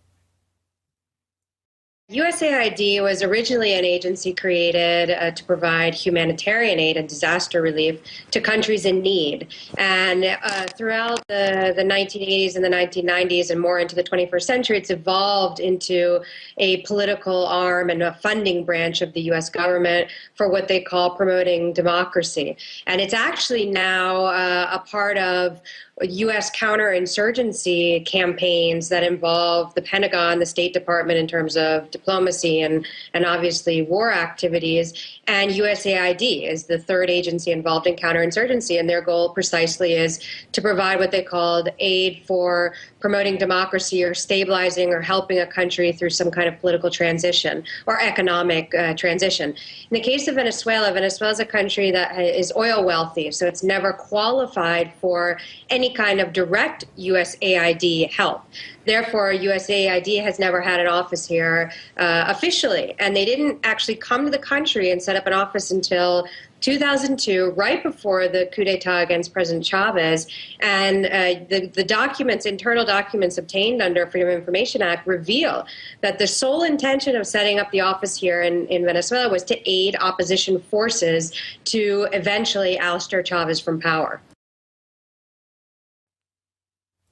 USAID was originally an agency created to provide humanitarian aid and disaster relief to countries in need. And throughout the 1980s and the 1990s and more into the 21st century, it's evolved into a political arm and a funding branch of the U.S. government for what they call promoting democracy. And it's actually now a part of U.S. counterinsurgency campaigns that involve the Pentagon, the State Department in terms of diplomacy and obviously war activities, and USAID is the third agency involved in counterinsurgency, and their goal precisely is to provide what they called aid for promoting democracy or stabilizing or helping a country through some kind of political transition or economic transition. In the case of Venezuela, Venezuela is a country that is oil wealthy, so it's never qualified for any kind of direct USAID help. Therefore, USAID has never had an office here officially, and they didn't actually come to the country and set up an office until 2002, right before the coup d'etat against President Chavez. And the documents, internal documents obtained under Freedom of Information Act reveal that the sole intention of setting up the office here in Venezuela was to aid opposition forces to eventually oust Chavez from power.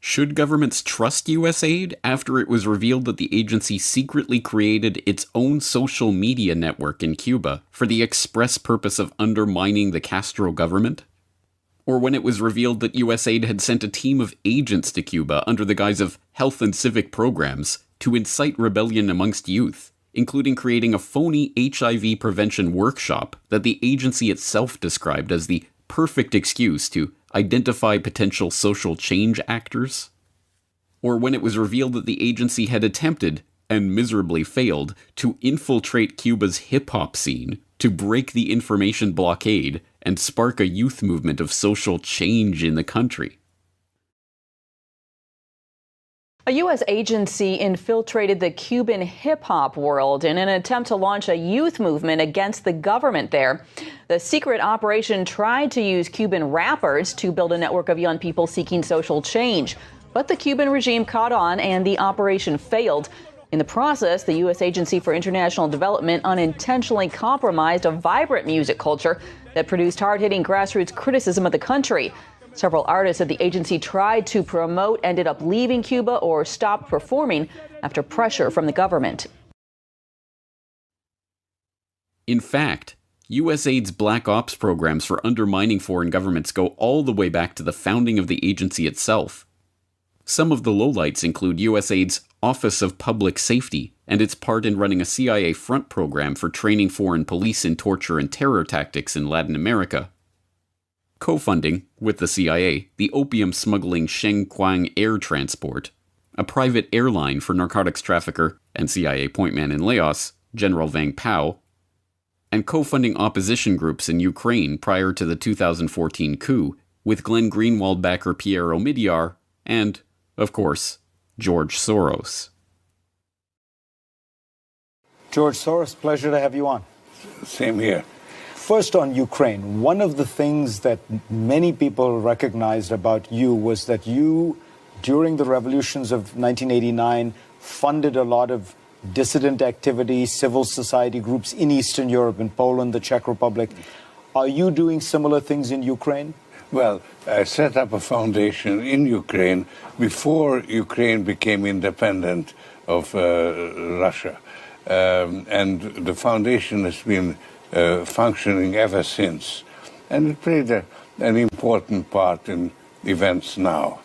Should governments trust USAID after it was revealed that the agency secretly created its own social media network in Cuba for the express purpose of undermining the Castro government? Or when it was revealed that USAID had sent a team of agents to Cuba under the guise of health and civic programs to incite rebellion amongst youth, including creating a phony HIV prevention workshop that the agency itself described as the perfect excuse to identify potential social change actors? Or when it was revealed that the agency had attempted, and miserably failed, to infiltrate Cuba's hip-hop scene to break the information blockade and spark a youth movement of social change in the country? A U.S. agency infiltrated the Cuban hip-hop world in an attempt to launch a youth movement against the government there. The secret operation tried to use Cuban rappers to build a network of young people seeking social change. But the Cuban regime caught on and the operation failed. In the process, the U.S. Agency for International Development unintentionally compromised a vibrant music culture that produced hard-hitting grassroots criticism of the country. Several artists at the agency tried to promote ended up leaving Cuba or stopped performing after pressure from the government. In fact, USAID's Black Ops programs for undermining foreign governments go all the way back to the founding of the agency itself. Some of the lowlights include USAID's Office of Public Safety and its part in running a CIA front program for training foreign police in torture and terror tactics in Latin America. Co-funding, with the CIA, the opium-smuggling Shengquang Air Transport, a private airline for narcotics trafficker and CIA pointman in Laos, General Vang Pao, and co-funding opposition groups in Ukraine prior to the 2014 coup, with Glenn Greenwald backer Pierre Omidyar and, of course, George Soros. George Soros, pleasure to have you on. Same here. First, on Ukraine, one of the things that many people recognized about you was that you, during the revolutions of 1989, funded a lot of dissident activity, civil society groups in Eastern Europe, in Poland, the Czech Republic. Are you doing similar things in Ukraine? Well, I set up a foundation in Ukraine before Ukraine became independent of Russia. And the foundation has been functioning ever since. And it played an important part in events now.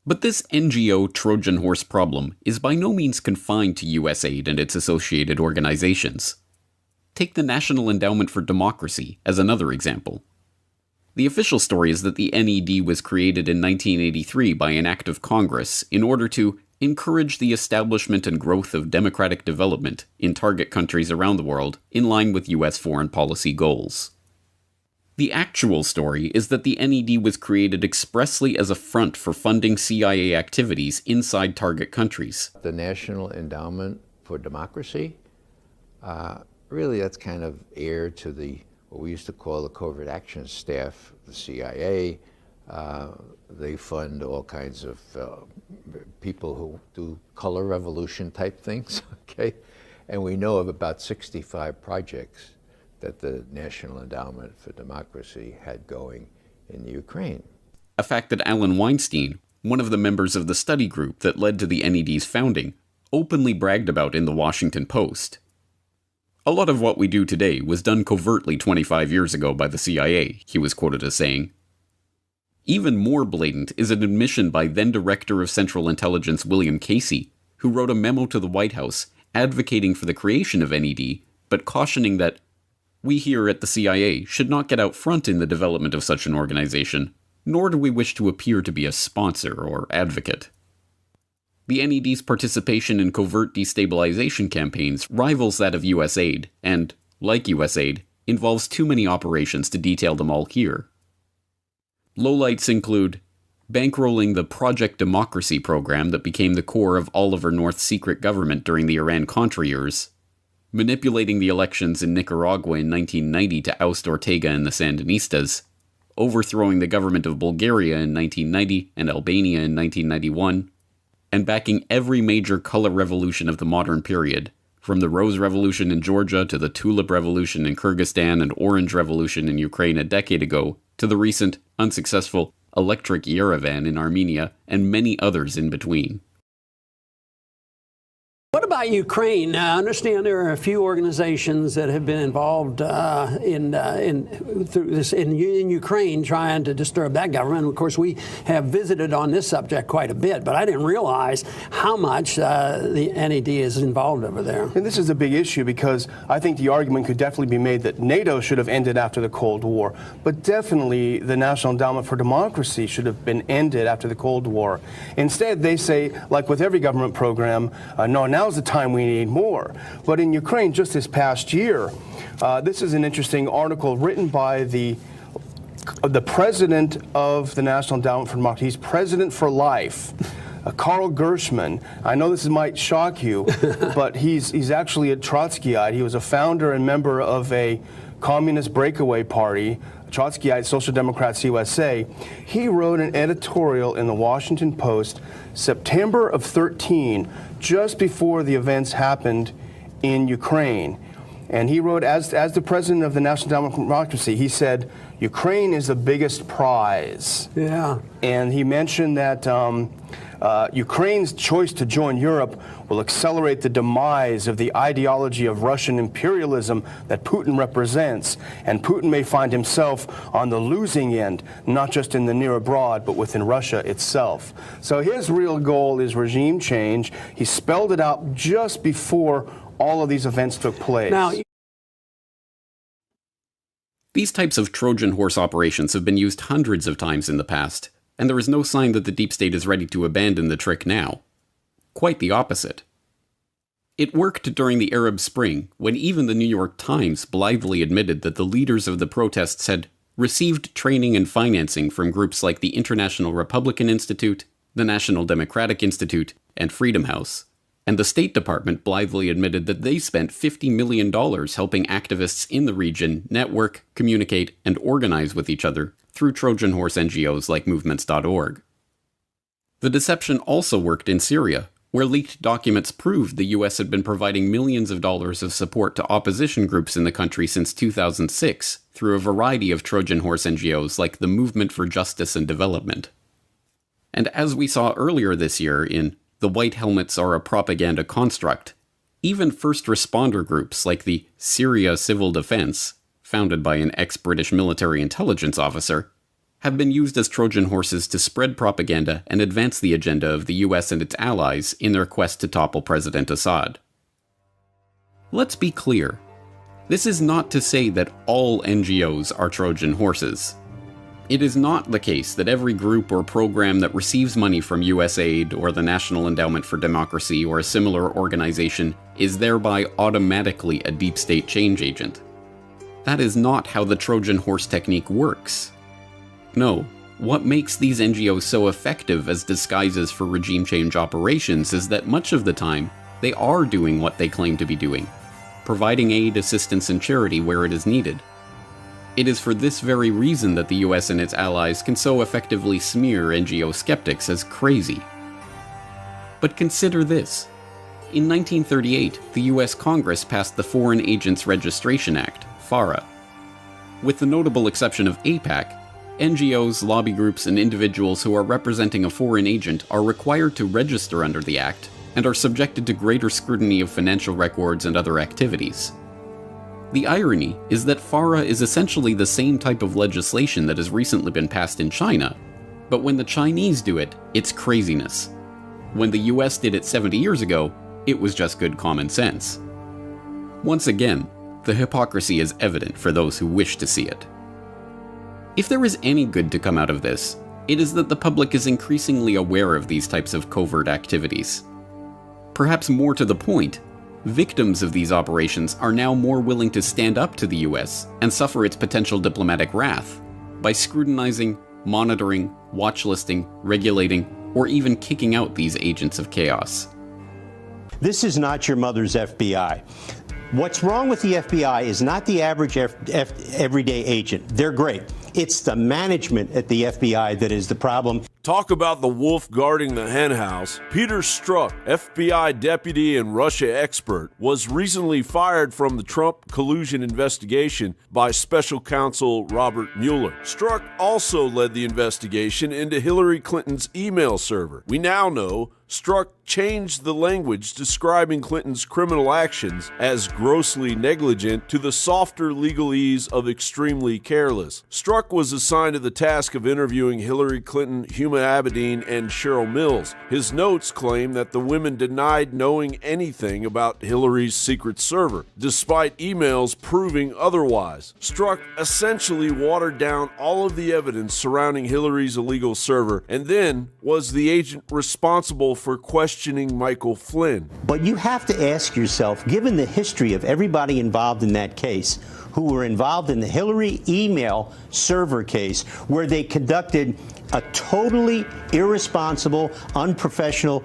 But this NGO Trojan horse problem is by no means confined to USAID and its associated organizations. Take the National Endowment for Democracy as another example. The official story is that the NED was created in 1983 by an act of Congress in order to encourage the establishment and growth of democratic development in target countries around the world in line with US foreign policy goals. The actual story is that the NED was created expressly as a front for funding CIA activities inside target countries. The National Endowment for Democracy, really that's kind of heir to what we used to call the covert action staff, the CIA. They fund all kinds of people who do color revolution type things, okay? And we know of about 65 projects that the National Endowment for Democracy had going in Ukraine. A fact that Alan Weinstein, one of the members of the study group that led to the NED's founding, openly bragged about in the Washington Post. A lot of what we do today was done covertly 25 years ago by the CIA, he was quoted as saying. Even more blatant is an admission by then-Director of Central Intelligence William Casey, who wrote a memo to the White House advocating for the creation of NED, but cautioning that we here at the CIA should not get out front in the development of such an organization, nor do we wish to appear to be a sponsor or advocate. The NED's participation in covert destabilization campaigns rivals that of USAID, and, like USAID, involves too many operations to detail them all here. Lowlights include bankrolling the Project Democracy program that became the core of Oliver North's secret government during the Iran-Contra years, manipulating the elections in Nicaragua in 1990 to oust Ortega and the Sandinistas, overthrowing the government of Bulgaria in 1990 and Albania in 1991, and backing every major color revolution of the modern period, from the Rose Revolution in Georgia to the Tulip Revolution in Kyrgyzstan and Orange Revolution in Ukraine a decade ago, to the recent, unsuccessful Electric Yerevan in Armenia, and many others in between. What about Ukraine? I understand there are a few organizations that have been involved in Ukraine trying to disturb that government. Of course, we have visited on this subject quite a bit, but I didn't realize how much the NED is involved over there. And this is a big issue because I think the argument could definitely be made that NATO should have ended after the Cold War, but definitely the National Endowment for Democracy should have been ended after the Cold War. Instead, they say, like with every government program, no, now's the time we need more. But in Ukraine, just this past year, this is an interesting article written by the president of the National Endowment for Democracy. He's president for life. Karl Gershman. I know this might shock you, but he's actually a Trotskyite. He was a founder and member of a communist breakaway party, Trotskyite Social Democrats USA. He wrote an editorial in the Washington Post September of 13, just before the events happened in Ukraine. And he wrote, as the president of the National Endowment for Democracy, he said, Ukraine is the biggest prize. Yeah. And he mentioned that Ukraine's choice to join Europe will accelerate the demise of the ideology of Russian imperialism that Putin represents, and Putin may find himself on the losing end, not just in the near abroad, but within Russia itself. So his real goal is regime change. He spelled it out just before all of these events took place. Now, these types of Trojan horse operations have been used hundreds of times in the past, and there is no sign that the deep state is ready to abandon the trick now. Quite the opposite. It worked during the Arab Spring, when even the New York Times blithely admitted that the leaders of the protests had received training and financing from groups like the International Republican Institute, the National Democratic Institute, and Freedom House. And the State Department blithely admitted that they spent $50 million helping activists in the region network, communicate, and organize with each other through Trojan horse NGOs like movements.org. The deception also worked in Syria, where leaked documents proved the US had been providing millions of dollars of support to opposition groups in the country since 2006 through a variety of Trojan horse NGOs like the Movement for Justice and Development. And as we saw earlier this year in The White Helmets Are a Propaganda Construct, even first responder groups like the Syria Civil Defense, founded by an ex-British military intelligence officer, have been used as Trojan horses to spread propaganda and advance the agenda of the US and its allies in their quest to topple President Assad. Let's be clear. This is not to say that all NGOs are Trojan horses. It is not the case that every group or program that receives money from US aid or the National Endowment for Democracy or a similar organization is thereby automatically a deep state change agent. That is not how the Trojan horse technique works. No, what makes these NGOs so effective as disguises for regime change operations is that much of the time, they are doing what they claim to be doing, providing aid, assistance, and charity where it is needed. It is for this very reason that the US and its allies can so effectively smear NGO skeptics as crazy. But consider this. In 1938, the US Congress passed the Foreign Agents Registration Act, FARA. With the notable exception of AIPAC, NGOs, lobby groups, and individuals who are representing a foreign agent are required to register under the Act and are subjected to greater scrutiny of financial records and other activities. The irony is that FARA is essentially the same type of legislation that has recently been passed in China, but when the Chinese do it, it's craziness. When the US did it 70 years ago, it was just good common sense. Once again, the hypocrisy is evident for those who wish to see it. If there is any good to come out of this, it is that the public is increasingly aware of these types of covert activities. Perhaps more to the point, victims of these operations are now more willing to stand up to the US and suffer its potential diplomatic wrath by scrutinizing, monitoring, watchlisting, regulating, or even kicking out these agents of chaos. This is not your mother's FBI. What's wrong with the FBI is not the average everyday agent. They're great. It's the management at the FBI that is the problem. Talk about the wolf guarding the henhouse. Peter Strzok, FBI deputy and Russia expert, was recently fired from the Trump collusion investigation by special counsel Robert Mueller. Strzok also led the investigation into Hillary Clinton's email server. We now know Strzok changed the language describing Clinton's criminal actions as grossly negligent to the softer legalese of extremely careless. Strzok was assigned to the task of interviewing Hillary Clinton, Huma Abedin, and Cheryl Mills. His notes claim that the women denied knowing anything about Hillary's secret server, despite emails proving otherwise. Strzok essentially watered down all of the evidence surrounding Hillary's illegal server, and then was the agent responsible for questioning Michael Flynn. But you have to ask yourself, given the history of everybody involved in that case, who were involved in the Hillary email server case, where they conducted a totally irresponsible, unprofessional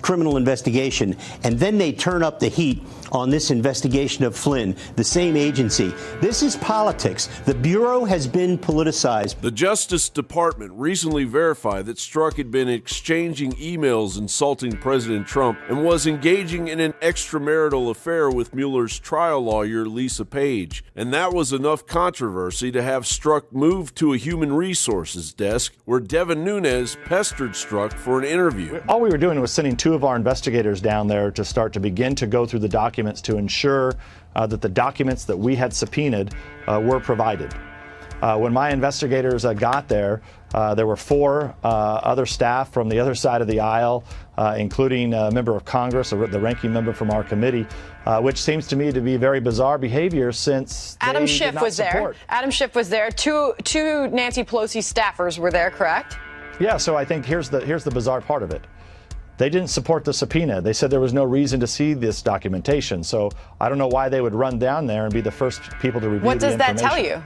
criminal investigation, and then they turn up the heat on this investigation of Flynn, the same agency. This is politics. The Bureau has been politicized. The Justice Department recently verified that Strzok had been exchanging emails insulting President Trump and was engaging in an extramarital affair with Mueller's trial lawyer, Lisa Page. And that was enough controversy to have Strzok moved to a human resources desk where Devin Nunes pestered Strzok for an interview. All we were doing was sending two of our investigators down there to start to begin to go through the documents to ensure that the documents that we had subpoenaed were provided. When my investigators got there, there were four other staff from the other side of the aisle, including a member of Congress, the ranking member from our committee, which seems to me to be very bizarre behavior since Adam they Schiff did not was support. there. Adam Schiff was there. Two Nancy Pelosi staffers were there, correct? Yeah, so I think here's the bizarre part of it. They didn't support the subpoena. They said there was no reason to see this documentation. So I don't know why they would run down there and be the first people to review What the does information. that tell you?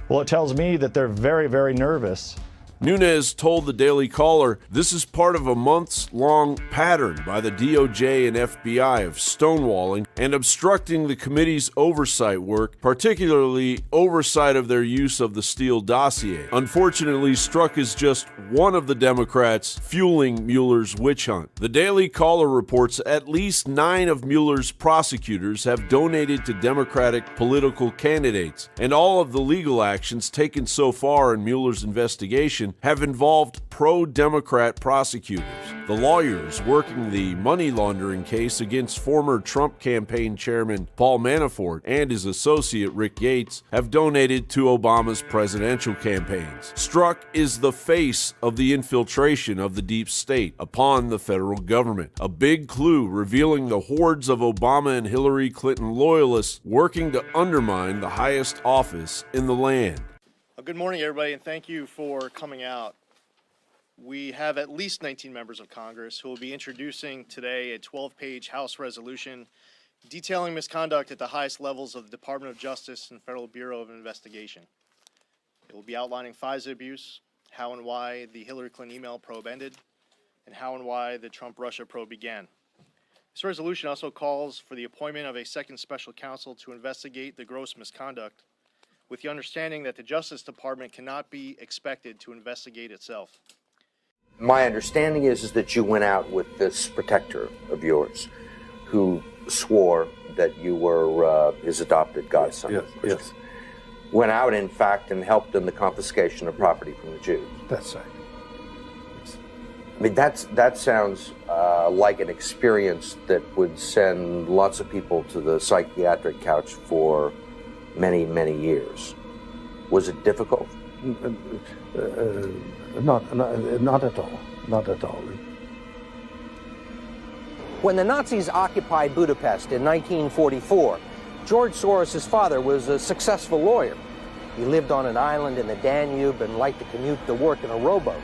Well, it tells me that they're very, very nervous. Nunes told the Daily Caller, this is part of a months-long pattern by the DOJ and FBI of stonewalling and obstructing the committee's oversight work, particularly oversight of their use of the Steele dossier. Unfortunately, Strzok is just one of the Democrats fueling Mueller's witch hunt. The Daily Caller reports at least 9 of Mueller's prosecutors have donated to Democratic political candidates, and all of the legal actions taken so far in Mueller's investigation have involved pro-Democrat prosecutors. The lawyers working the money laundering case against former Trump campaign chairman Paul Manafort and his associate Rick Yates have donated to Obama's presidential campaigns. Strzok is the face of the infiltration of the deep state upon the federal government, a big clue revealing the hordes of Obama and Hillary Clinton loyalists working to undermine the highest office in the land. Good morning, everybody, and thank you for coming out. We have at least 19 members of Congress who will be introducing today a 12-page House resolution detailing misconduct at the highest levels of the Department of Justice and Federal Bureau of Investigation. It will be outlining FISA abuse, how and why the Hillary Clinton email probe ended, and how and why the Trump-Russia probe began. This resolution also calls for the appointment of a second special counsel to investigate the gross misconduct, with the understanding that the Justice Department cannot be expected to investigate itself. My understanding is that you went out with this protector of yours who swore that you were his adopted godson. Yes. Went out, in fact, and helped in the confiscation of property from the Jews. That's right. I mean, that sounds like an experience that would send lots of people to the psychiatric couch for many, many years. Was it difficult? Not at all. Not at all. When the Nazis occupied Budapest in 1944, George Soros' father was a successful lawyer. He lived on an island in the Danube and liked to commute to work in a rowboat.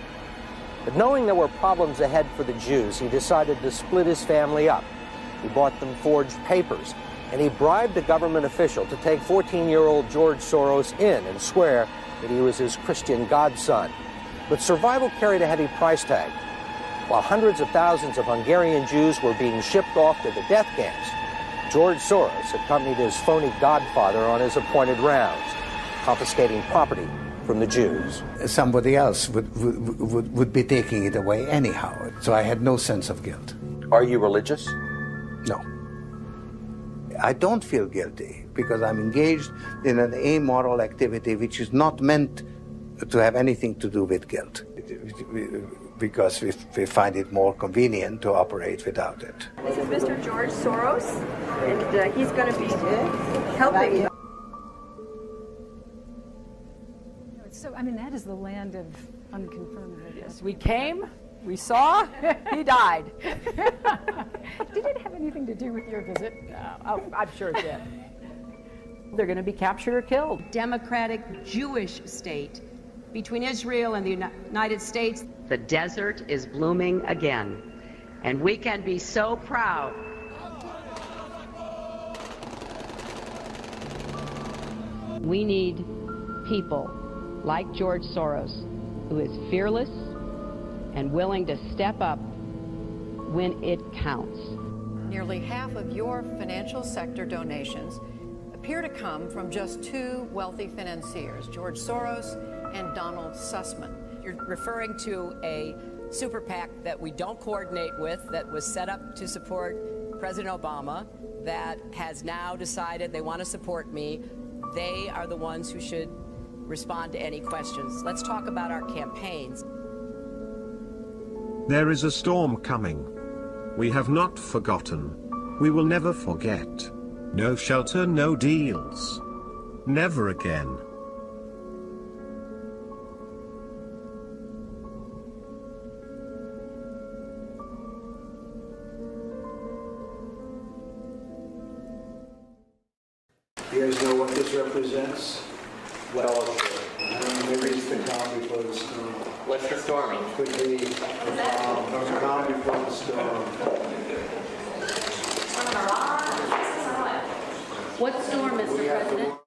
But knowing there were problems ahead for the Jews, he decided to split his family up. He bought them forged papers, and he bribed a government official to take 14-year-old George Soros in and swear that he was his Christian godson. But survival carried a heavy price tag. While hundreds of thousands of Hungarian Jews were being shipped off to the death camps, George Soros accompanied his phony godfather on his appointed rounds, confiscating property from the Jews. Somebody else would be taking it away anyhow, so I had no sense of guilt. Are you religious? No. I don't feel guilty because I'm engaged in an amoral activity which is not meant to have anything to do with guilt, because we find it more convenient to operate without it. This is Mr. George Soros, and he's going to be helping. So, I mean, that is the land of unconfirmed. Yes, we came, we saw, he died. Did it have anything to do with your visit? Oh, I'm sure it did. They're going to be captured or killed. Democratic Jewish state between Israel and the United States. The desert is blooming again, and we can be so proud. We need people like George Soros, who is fearless and willing to step up when it counts. nearly half of your financial sector donations appear to come from just two wealthy financiers, George Soros and Donald Sussman. You're referring to a super PAC that we don't coordinate with, that was set up to support President Obama, that has now decided they want to support me. They are the ones who should respond to any questions. Let's talk about our campaigns. There is a storm coming. We have not forgotten. We will never forget. No shelter, no deals. Never again. You guys know what this represents? Well, maybe it's the calm before the storm. What's the storming? Could be calm before the storm. What storm, Mr. President?